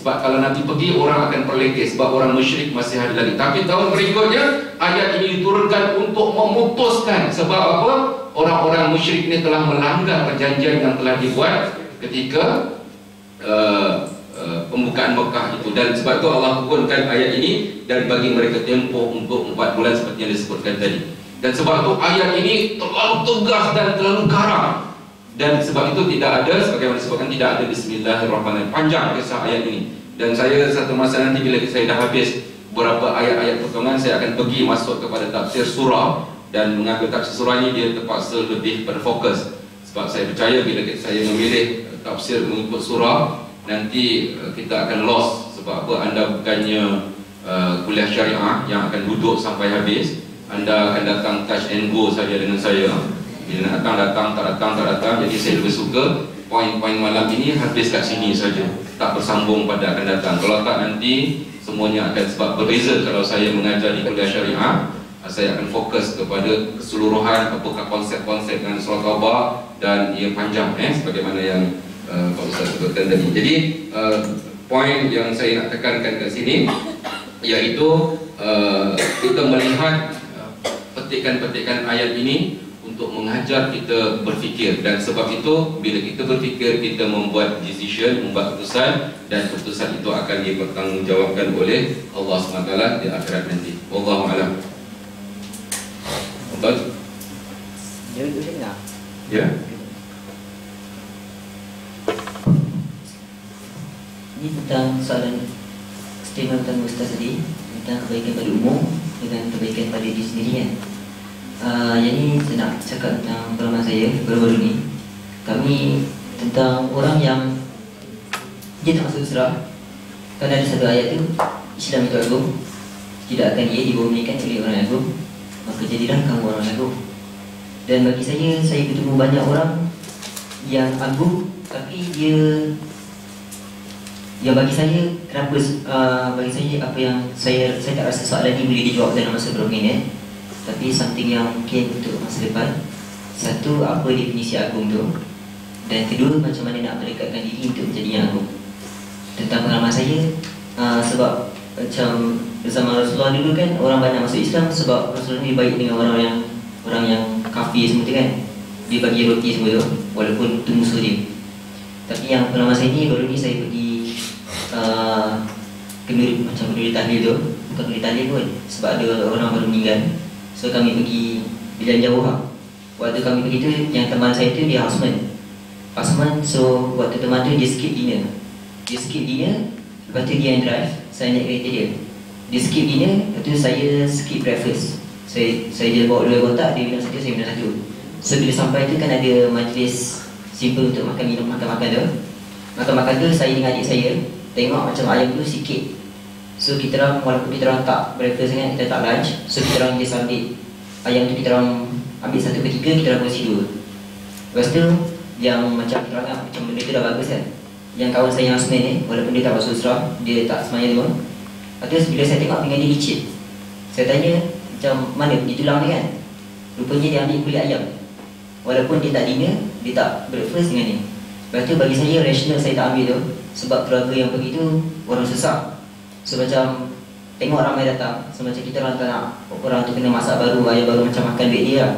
Sebab kalau Nabi pergi, orang akan perlekeh, sebab orang musyrik masih ada lagi. Tapi tahun berikutnya ayat ini diturunkan untuk memutuskan. Sebab apa? Orang-orang musyrik ini telah melanggar perjanjian yang telah dibuat ketika pembukaan Mekah itu. Dan sebab itu Allah turunkan ayat ini dan bagi mereka tempoh untuk 4 bulan seperti yang disebutkan tadi. Dan sebab itu ayat ini terlalu tegas dan terlalu karam. Dan sebab itu tidak ada, sebagaimana disebutkan, tidak ada Bismillahirrahmanirrahim. Panjang kisah ayat ini. Dan saya satu masa nanti bila saya dah habis beberapa ayat-ayat potongan, saya akan pergi masuk kepada tafsir surah. Dan mengambil tafsir surah ini, dia terpaksa lebih berfokus. Sebab saya percaya bila saya memilih tafsir mengikut surah, nanti kita akan lost. Sebab apa? Anda bukannya kuliah syariah yang akan duduk sampai habis. Anda akan datang touch and go saja dengan saya. Bila nak datang, tak datang. Jadi saya lebih suka poin-poin malam ini habis kat sini saja, tak bersambung pada akan datang. Kalau tak, nanti semuanya akan, sebab berbeza kalau saya mengajar di kuliah syariah, saya akan fokus kepada keseluruhan apakah konsep-konsep dengan surah Taubah, dan ia panjang sebagaimana yang Pak Ustaz sebutkan tadi. Jadi poin yang saya nak tekankan kat sini iaitu kita melihat petikan-petikan ayat ini untuk mengajar kita berfikir. Dan sebab itu bila kita berfikir, kita membuat decision, membuat keputusan, dan keputusan itu akan dipertanggungjawabkan oleh Allah SWT di akhirat nanti. Wallahu a'lam. Betul? Ya. Ini tentang soalan statement tentang Ustaz tadi, tentang kebaikan pada umum dengan kebaikan pada diri sendiri kan. Yang ini saya nak cakap tentang pengalaman saya baru-baru ni. Kami tentang orang yang dia tak masuk Islam. Kan ada satu ayat tu, Islam itu agung, tidak akan ia dibohongikan oleh orang agung, maka jadilah kamu orang agung. Dan bagi saya bertemu banyak orang yang agung, tapi dia yang bagi saya, kenapa bagi saya apa yang saya tak rasa soalan ni boleh dijawab dalam masa berapa minit. Tapi something yang mungkin untuk masa depan. Satu, apa definisi agung tu, dan kedua, macam mana nak mendekatkan diri untuk menjadi yang agung. Tentang pengalaman saya, sebab macam bersama Rasulullah dulu kan, orang banyak masuk Islam sebab Rasulullah ni baik dengan orang yang kafir semua tu kan. Dia bagi roti semua tu, walaupun tu musuh dia. Tapi yang pengalaman saya ni, baru ni saya pergi kenduri tahlil tu. Bukan kenduri tahlil pun, sebab ada orang baru meninggal. So kami pergi bilan jauh lah. Waktu kami pergi tu, yang teman saya tu dia houseman. So waktu teman tu dia skip dinner. Lepas tu dia yang drive, saya naik kereta dia. Dia skip dinner, lepas tu saya skip breakfast. Saya dia bawa 2 kotak, dia minum 1, saya minum 1. So bila sampai tu kan ada majlis simple untuk makan tu. Makan tu saya dengan adik saya tengok macam ayam tu sikit. So kita orang, walaupun kita orang tak breakfast sangat, kita tak lunch, so kita orang just ambil ayam tu, kita orang ambil 1/3, kita orang kongsi 2. Lepas tu yang macam kita orang macam benda tu dah bagus kan. Yang kawan saya yang semen ni, walaupun dia tak masuk Islam, dia tak semayang semua. Lepas tu bila saya tengok pinggan dia licin, saya tanya macam mana pergi tulang dia kan. Rupanya dia ambil kulit ayam. Walaupun dia tak dinner, dia tak breakfast dengan ni. Lepas tu bagi saya rational saya tak ambil tu, sebab keluarga yang pergi tu orang susah. So macam tengok ramai datang, so macam kita orang tak nak orang tu kena masak baru, ayah baru macam makan duit dia lah.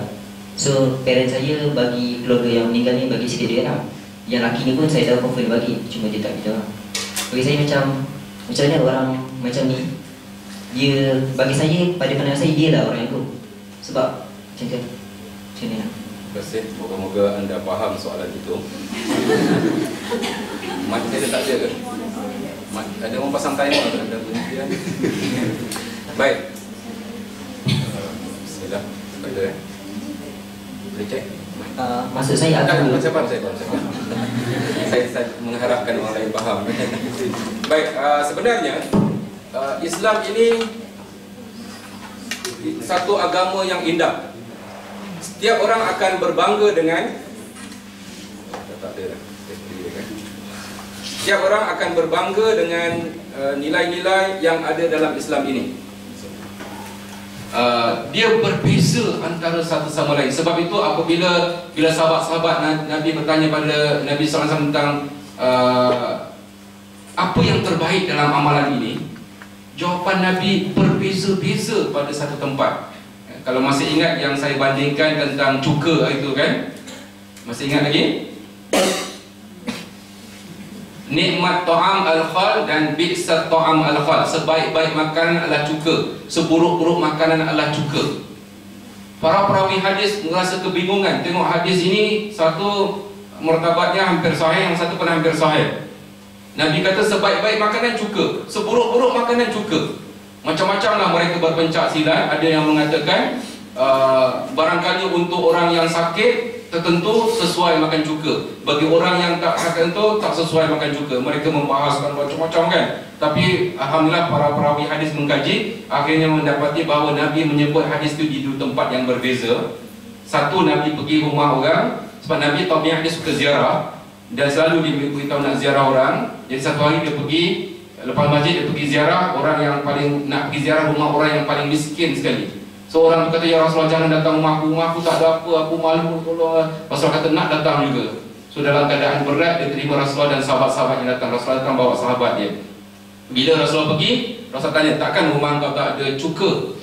So parents saya bagi keluarga yang meninggal ni bagi sikit duit lah. Yang laki ni pun saya tahu confirm dia bagi, cuma dia tak beritahu lah. Bagi saya macam mana orang macam ni, dia bagi saya, pada pandangan saya dia lah orang yang go. Sebab macam tu, macam ni lah. Terima kasih. Moga-moga anda faham soalan itu. Mat dia tak ada ke? Mat, ada orang pasang timer ke? Ada bunyi dia. Baik. Bismillah. Ada boleh cek? Maksud saya akan saya faham. Saya mengharapkan orang lain faham. Baik, sebenarnya Islam ini satu agama yang indah. Setiap orang akan berbangga dengan setiap orang akan berbangga dengan nilai-nilai yang ada dalam Islam ini. Dia berbeza antara satu sama lain. Sebab itu apabila sahabat-sahabat Nabi bertanya pada Nabi SAW tentang apa yang terbaik dalam amalan ini, jawapan Nabi berbeza-beza pada satu tempat. Kalau masih ingat yang saya bandingkan tentang cuka itu kan, masih ingat lagi? Nikmat ta'am al-khal dan bi'sat ta'am al-khal. Sebaik-baik makanan adalah cuka, seburuk-buruk makanan adalah cuka. Para perawi hadis merasa kebingungan. Tengok hadis ini, satu martabatnya hampir sahih, yang satu pun hampir sahih. Nabi kata sebaik-baik makanan cuka, seburuk-buruk makanan cuka. Macam-macam lah mereka berpencak silat. Ada yang mengatakan barangkali untuk orang yang sakit tertentu sesuai makan cuka, bagi orang yang tak tertentu tak sesuai makan cuka. Mereka membahaskan macam-macam kan. Tapi alhamdulillah para perawi hadis mengkaji, akhirnya mendapati bahawa Nabi menyebut hadis itu di dua tempat yang berbeza. Satu, Nabi pergi rumah orang, sebab Nabi tabiat dia suka ziarah dan selalu dia beritahu nak ziarah orang. Jadi satu hari dia pergi, lepas masjid dia pergi ziarah orang yang paling, nak pergi ziarah rumah orang yang paling miskin sekali. So orang tu kata, ya Rasulullah jangan datang rumahku tak ada apa, aku malu. Rasulullah kata nak datang juga. So dalam keadaan berat dia terima Rasulullah dan sahabat-sahabat yang datang. Rasulullah datang bawa sahabat dia. Bila Rasulullah pergi, Rasulullah tanya, takkan rumah kau tak ada cuka?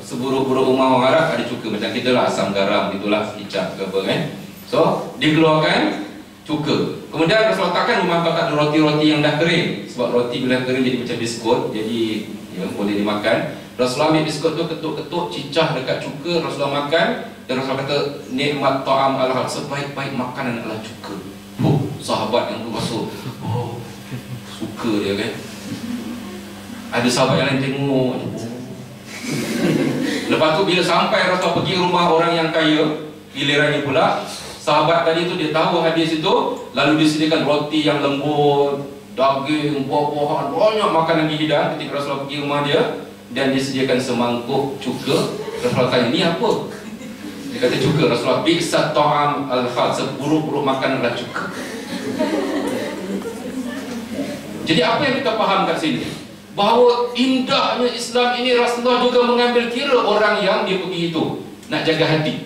Seburuk-buruk rumah orang Arab ada cuka, macam kita lah asam garam itulah, kicap ke apa kan. So dikeluarkan cuka. Kemudian Rasulullah takkan rumah kau tak ada roti-roti yang dah kering, sebab roti bila kering jadi macam biskut, jadi ya, boleh dimakan. Rasulullah ambil biskut tu, ketuk-ketuk, cicah dekat cuka, Rasulullah makan. Dan Rasulullah kata, nikmat ta'am al-hal, sebaik-baik makanan adalah cuka. Sahabat yang tu masuk, suka dia kan. Ada sahabat yang lain tengok. Lepas tu bila sampai Rasulullah pergi rumah orang yang kaya, gilirannya pula sahabat tadi tu dia tahu hadis itu, lalu disediakan roti yang lembut, daging, buah-buahan, banyak makanan dihidang ketika Rasulullah pergi rumah dia. Dan disediakan semangkuk cuka. Rasulullah tanya, ni apa? Dia kata cuka. Rasulullah, bi'sat ta'am al-khal, seburuk-buruk makanan adalah cuka. Jadi apa yang kita faham kat sini? Bahawa indahnya Islam ini, Rasulullah juga mengambil kira orang yang dia pergi itu nak jaga hati.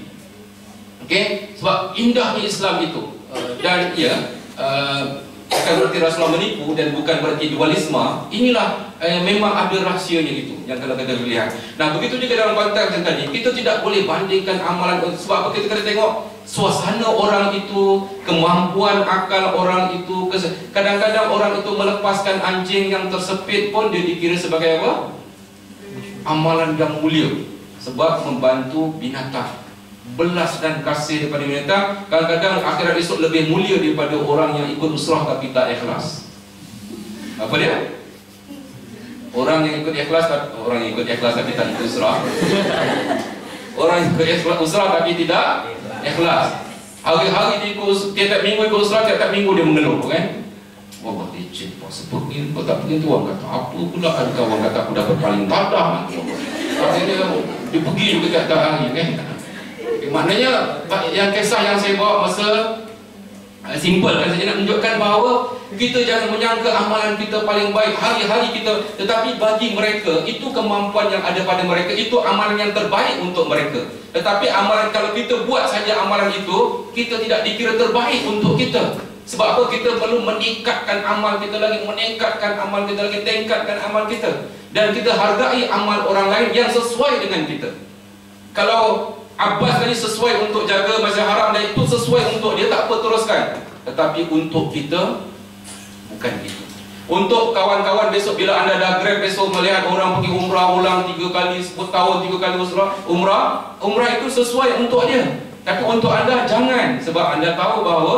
Okey? Sebab indahnya Islam itu. Dan ya, bukan berarti Rasulullah menipu dan bukan berarti dualisme. Inilah memang ada rahsianya itu yang kalau kita lihat. Nah, begitu juga dalam konteks yang tadi, kita tidak boleh bandingkan amalan. Sebab apa? Kita kena tengok suasana orang itu, kemampuan akal orang itu. Kadang-kadang orang itu melepaskan anjing yang tersepit pun dia dikira sebagai apa? Amalan yang mulia, sebab membantu binatang. Belas dan kasih daripada binatang. Kadang-kadang akhirat esok lebih mulia daripada orang yang ikut usrah tapi tak ikhlas. Apa dia? Orang yang ikut ikhlas tapi tak ikut usrah. Orang yang ikut usrah tapi tidak ikhlas. Hari-hari dia ikut, tiap minggu ikut usrah, tiap minggu dia mengeluh kan. Wah, licin, puasa pergi, kau tak pergi tu orang kata apa pula, ada kawan kata aku dapat paling tadah. Akhirnya dia pergi juga tiap hari kan. Maknanya yang kisah yang saya bawa masa simple, saya nak menunjukkan bahawa kita jangan menyangka amalan kita paling baik, hari-hari kita. Tetapi bagi mereka, itu kemampuan yang ada pada mereka, itu amalan yang terbaik untuk mereka. Tetapi amalan, kalau kita buat saja amalan itu, kita tidak dikira terbaik untuk kita. Sebab apa? Kita perlu meningkatkan amal kita lagi, meningkatkan amal kita lagi, tingkatkan amal kita. Dan kita hargai amal orang lain yang sesuai dengan kita. Kalau Abbas tadi sesuai untuk jaga Masjid Haram dan itu sesuai untuk dia, tak apa, teruskan. Tetapi untuk kita, bukan itu. Untuk kawan-kawan besok, bila anda dah grab besok melihat orang pergi umrah ulang 3 kali, 10 tahun 3 kali umrah itu sesuai untuk dia. Tapi untuk anda jangan, sebab anda tahu bahawa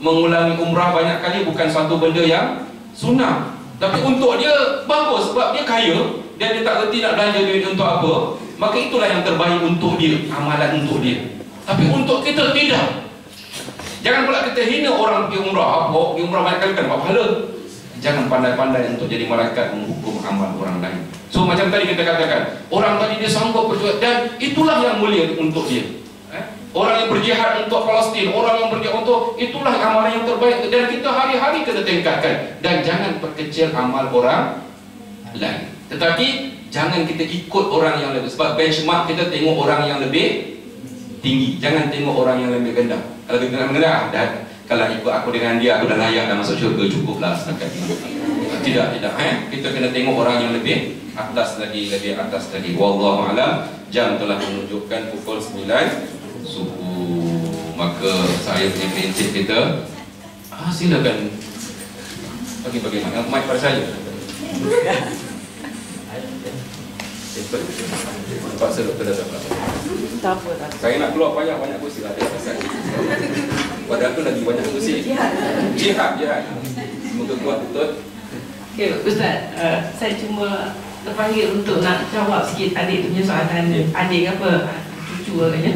mengulangi umrah banyak kali bukan satu benda yang sunnah. Tapi untuk dia bagus, sebab dia kaya dan dia tak reti nak belanja duit untuk apa. Maka itulah yang terbaik untuk dia, amalan untuk dia. Tapi untuk kita tidak. Jangan pula kita hina orang pergi umrah. Pergi umrah banyak kali kan dapat pahala. Jangan pandai-pandai untuk jadi malaikat menghukum amal orang lain. So macam tadi kita katakan, orang tadi dia sanggup berjuang dan itulah yang mulia untuk dia. Orang yang berjihad untuk Palestin, orang yang berjihad untuk, itulah amalan yang terbaik. Dan kita hari-hari kena tingkatkan. Dan jangan perkecil amal orang lain. Tetapi jangan kita ikut orang yang lebih. Sebab benchmark kita tengok orang yang lebih tinggi. Jangan tengok orang yang lebih rendah. Kalau kita rendah, kalau ikut aku dengan dia, aku dah layak dah masuk syurga, cukuplah setakat ini. Tidak. Kita kena tengok orang yang lebih atas lagi, lebih atas lagi. Wallahu a'lam. Jam telah menunjukkan pukul 9 subuh. Maka saya punya prinsip kita, silakan bagaimana mic pada saya. Paksa doktor datang. Tak apa. Saya nak keluar banyak kursi lah. Padahal tu lagi banyak kursi. Jihad. Semoga kuat betul. Okay, Ustaz, saya cuma terpanggil untuk nak jawab sikit adik punya soalan. Adik apa? Cucu agaknya.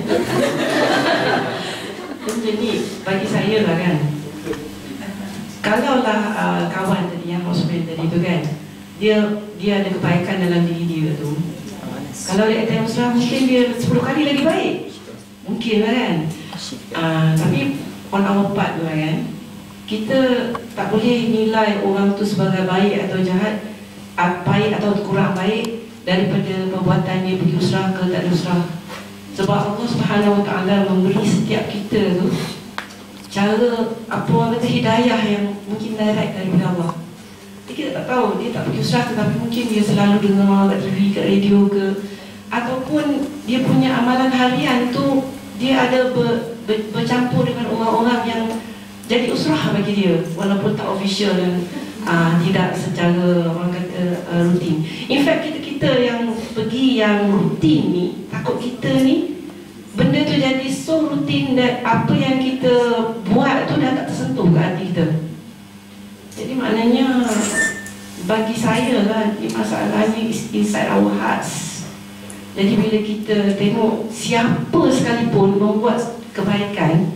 Macam ni, bagi saya lah kan, kalaulah kawan tadi yang housemate tadi tu kan, dia ada kebaikan dalam diri dia tu. Kalau dia kata Muslim, mungkin dia 10 kali lagi baik. Mungkin lah kan. Tapi on our part tu kan, kita tak boleh nilai orang tu sebagai baik atau jahat, baik atau kurang baik daripada perbuatan dia pergi usrah ke tak ada usrah. Sebab Allah Subhanahu Wa Taala memberi setiap kita tu cara, apa orang kata, hidayah yang mungkin direct daripada Allah. Kita tak tahu, dia tak pergi usrah tetapi mungkin dia selalu dengar kat TV, kat radio ke, ataupun dia punya amalan harian tu dia ada bercampur dengan orang-orang yang jadi usrah bagi dia, walaupun tak official dan tidak secara orang kata rutin. In fact kita yang pergi yang rutin ni, takut kita ni benda tu jadi so rutin dan apa yang kita buat tu dah tak tersentuh ke hati kita. Jadi maknanya bagi saya lah, masalahnya inside our hearts. Jadi bila kita tengok siapa sekalipun membuat kebaikan,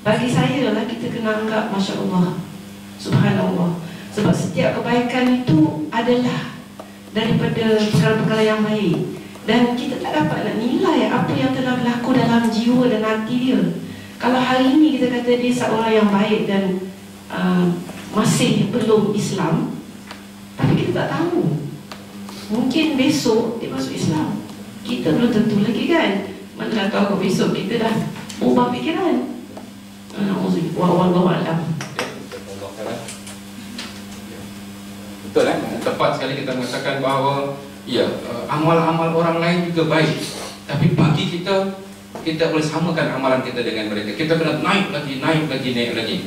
bagi saya lah kita kena anggap Masya Allah, Subhanallah. Sebab setiap kebaikan itu adalah daripada perkara-perkara yang baik. Dan kita tak dapat nak nilai apa yang telah berlaku dalam jiwa dan hati dia. Kalau hari ini kita kata dia seorang yang baik dan masih belum Islam, tapi kita tak tahu, mungkin besok dia masuk Islam. Kita belum tentu lagi kan. Mana tahu kalau besok kita dah ubah fikiran. Wallahu a'lam. Betul kan? Tepat sekali kita mengatakan bahawa amal-amal orang lain juga baik. Tapi bagi kita boleh samakan amalan kita dengan mereka. Kita kena naik lagi.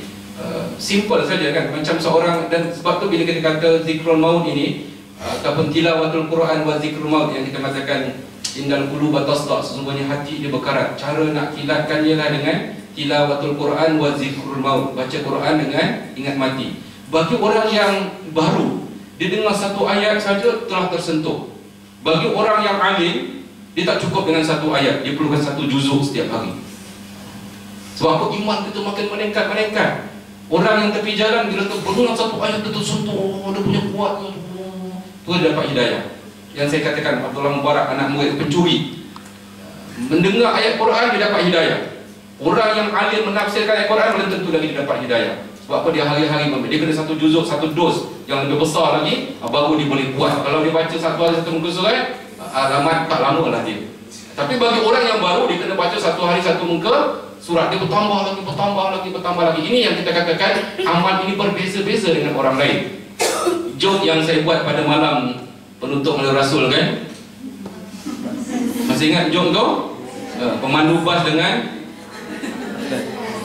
Simple saja kan. Macam seorang, dan sebab tu bila kita kata zikrul maut ini, ataupun tilawatul Quran wa zikrul maut, yang kita katakan indal quluba tasda', sesungguhnya hati dia berkarat. Cara nak kilatkan ialah dengan tilawatul Quran wa zikrul maut, baca Quran dengan ingat mati. Bagi orang yang baru, dia dengar satu ayat saja telah tersentuh. Bagi orang yang alim, dia tak cukup dengan satu ayat, dia perlukan satu juzuk setiap hari. Sebab apa? Iman kita makin meningkat. Orang yang tepi jalan, bila terdengar satu ayat dia tersentuh, dia punya kuat tu dia dapat hidayah. Yang saya katakan, Abdullah Mubarak, anak murid pencuri, mendengar ayat Quran dia dapat hidayah. Orang yang alim menafsirkan ayat Quran belum tentu lagi dia dapat hidayah. Sebab Sebab apa? Dia hari-hari dia kena satu juzuk, satu dos yang lebih besar lagi, baru dia boleh buat. Kalau dia baca satu hari satu muka surat, alamat tak lama lah dia. Tapi bagi orang yang baru, dia kena baca satu hari satu muka surat, dia bertambah lagi. Ini yang kita katakan amal ini berbeza-beza dengan orang lain. Joke yang saya buat pada malam penutup oleh Rasul kan, masih ingat joke tu? Pemandu bas dengan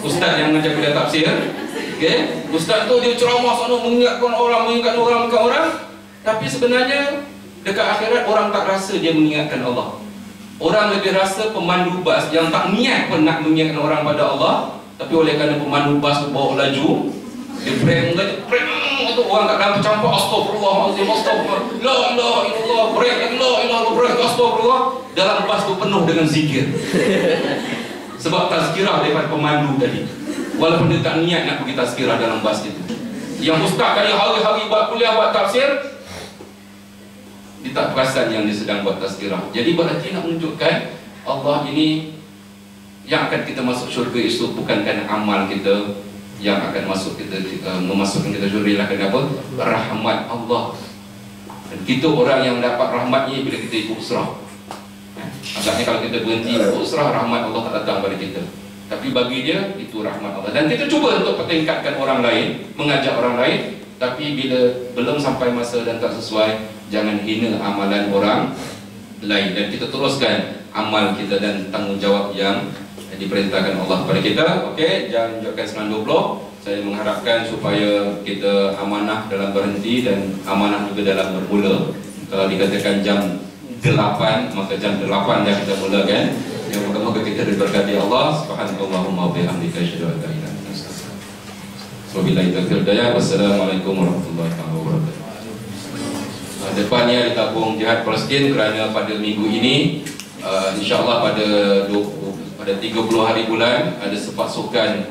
ustaz yang mengajar kita tafsir. Okay? Ustaz tu dia ceramah sana mengingatkan orang, tapi sebenarnya dekat akhirat orang tak rasa dia mengingatkan Allah. Orang lebih rasa pemandu bas yang tak niat pun nak mengingatkan orang pada Allah, tapi oleh kerana pemandu bas tu bawa laju, dia brake tu orang kat dalam tercampak, astagfirullahalazim, astagfirullah, la ilaha illallah, brake, la ilaha brake, astagfirullah. Dalam bas tu penuh dengan zikir. Sebab tazkirah daripada pemandu tadi. Walaupun dia tak niat nak pergi tazkirah dalam bas itu. Yang ustaz kali hari-hari buat kuliah, buat tafsir, dia tak perasan yang dia sedang buat tazkirah. Jadi berarti nak menunjukkan Allah ini yang akan kita masuk syurga esok bukan kerana amal kita yang akan masuk kita memasukkan kita syurga, lah kenapa? Rahmat Allah. Dan kita orang yang dapat rahmat ni bila kita ikut usrah. Agaknya kalau kita berhenti ikut usrah, rahmat Allah tak datang pada kita. Tapi bagi dia, itu rahmat Allah. Dan kita cuba untuk pertingkatkan orang lain, mengajak orang lain. Tapi bila belum sampai masa dan tak sesuai, jangan hina amalan orang lain. Dan kita teruskan amal kita dan tanggungjawab yang diperintahkan Allah kepada kita. Okey, jangan menunjukkan 9.20. Saya mengharapkan supaya kita amanah dalam berhenti dan amanah juga dalam bermula. Kalau dikatakan jam 8, maka jam 8 dah kita mulakan. Yang moga-moga kita diberkati Allah. Subhanallahumma wa bihamdika asyhadu an la ilaha illa anta astaghfiruka wa atubu ilaik. Wabillahi taufiq wal hidayah. Wassalamualaikum warahmatullahi wabarakatuh. Depannya ada tabung jihad Palestin kerana pada minggu ini insya-Allah pada 30 hari bulan ada sepasukan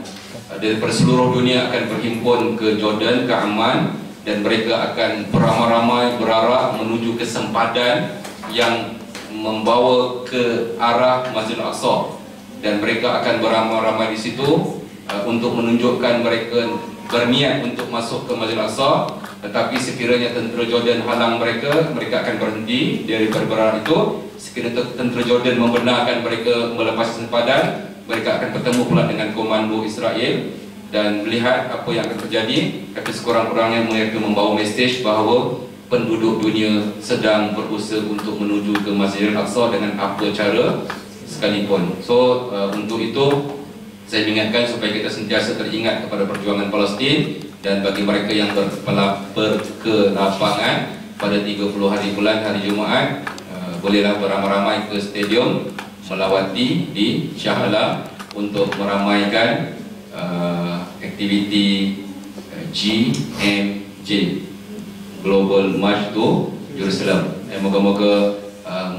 daripada seluruh dunia akan berhimpun ke Jordan, ke Amman, dan mereka akan beramai-ramai berarak menuju ke sempadan yang membawa ke arah Masjidil Aqsa, dan mereka akan beramai-ramai di situ untuk menunjukkan mereka berniat untuk masuk ke Masjidil Aqsa. Tetapi sekiranya tentera Jordan halang mereka, mereka akan berhenti dari berarak itu. Sekiranya tentera Jordan membenarkan mereka melepas sempadan, mereka akan bertemu pula dengan komando Israel dan melihat apa yang akan terjadi. Tapi sekurang-kurangnya mereka membawa mesej bahawa penduduk dunia sedang berusaha untuk menuju ke Masjidil Aqsa dengan apa cara sekalipun. So untuk itu saya ingatkan supaya kita sentiasa teringat kepada perjuangan Palestin, dan bagi mereka yang berkelapangan pada 30 hari bulan hari Jumaat, bolehlah beramai-ramai ke stadium melawati di Shah Alam untuk meramaikan aktiviti GMJ, Global March to Jerusalem. Dan moga-moga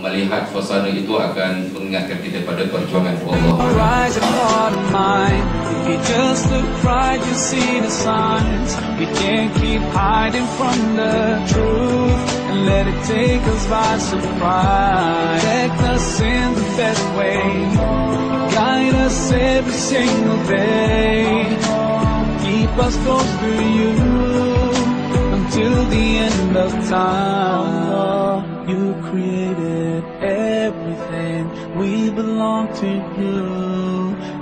melihat suasana itu akan mengingatkan kita pada perjuangan Allah. You just look right, you see the signs. We can't keep hiding from the truth and let it take us by surprise. Protect us in the best way, guide us every single day. Keep us close to you until the end of time. You created everything, we belong to you.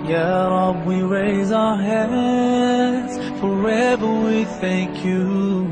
Ya Rabb, we raise our hands, forever we thank you.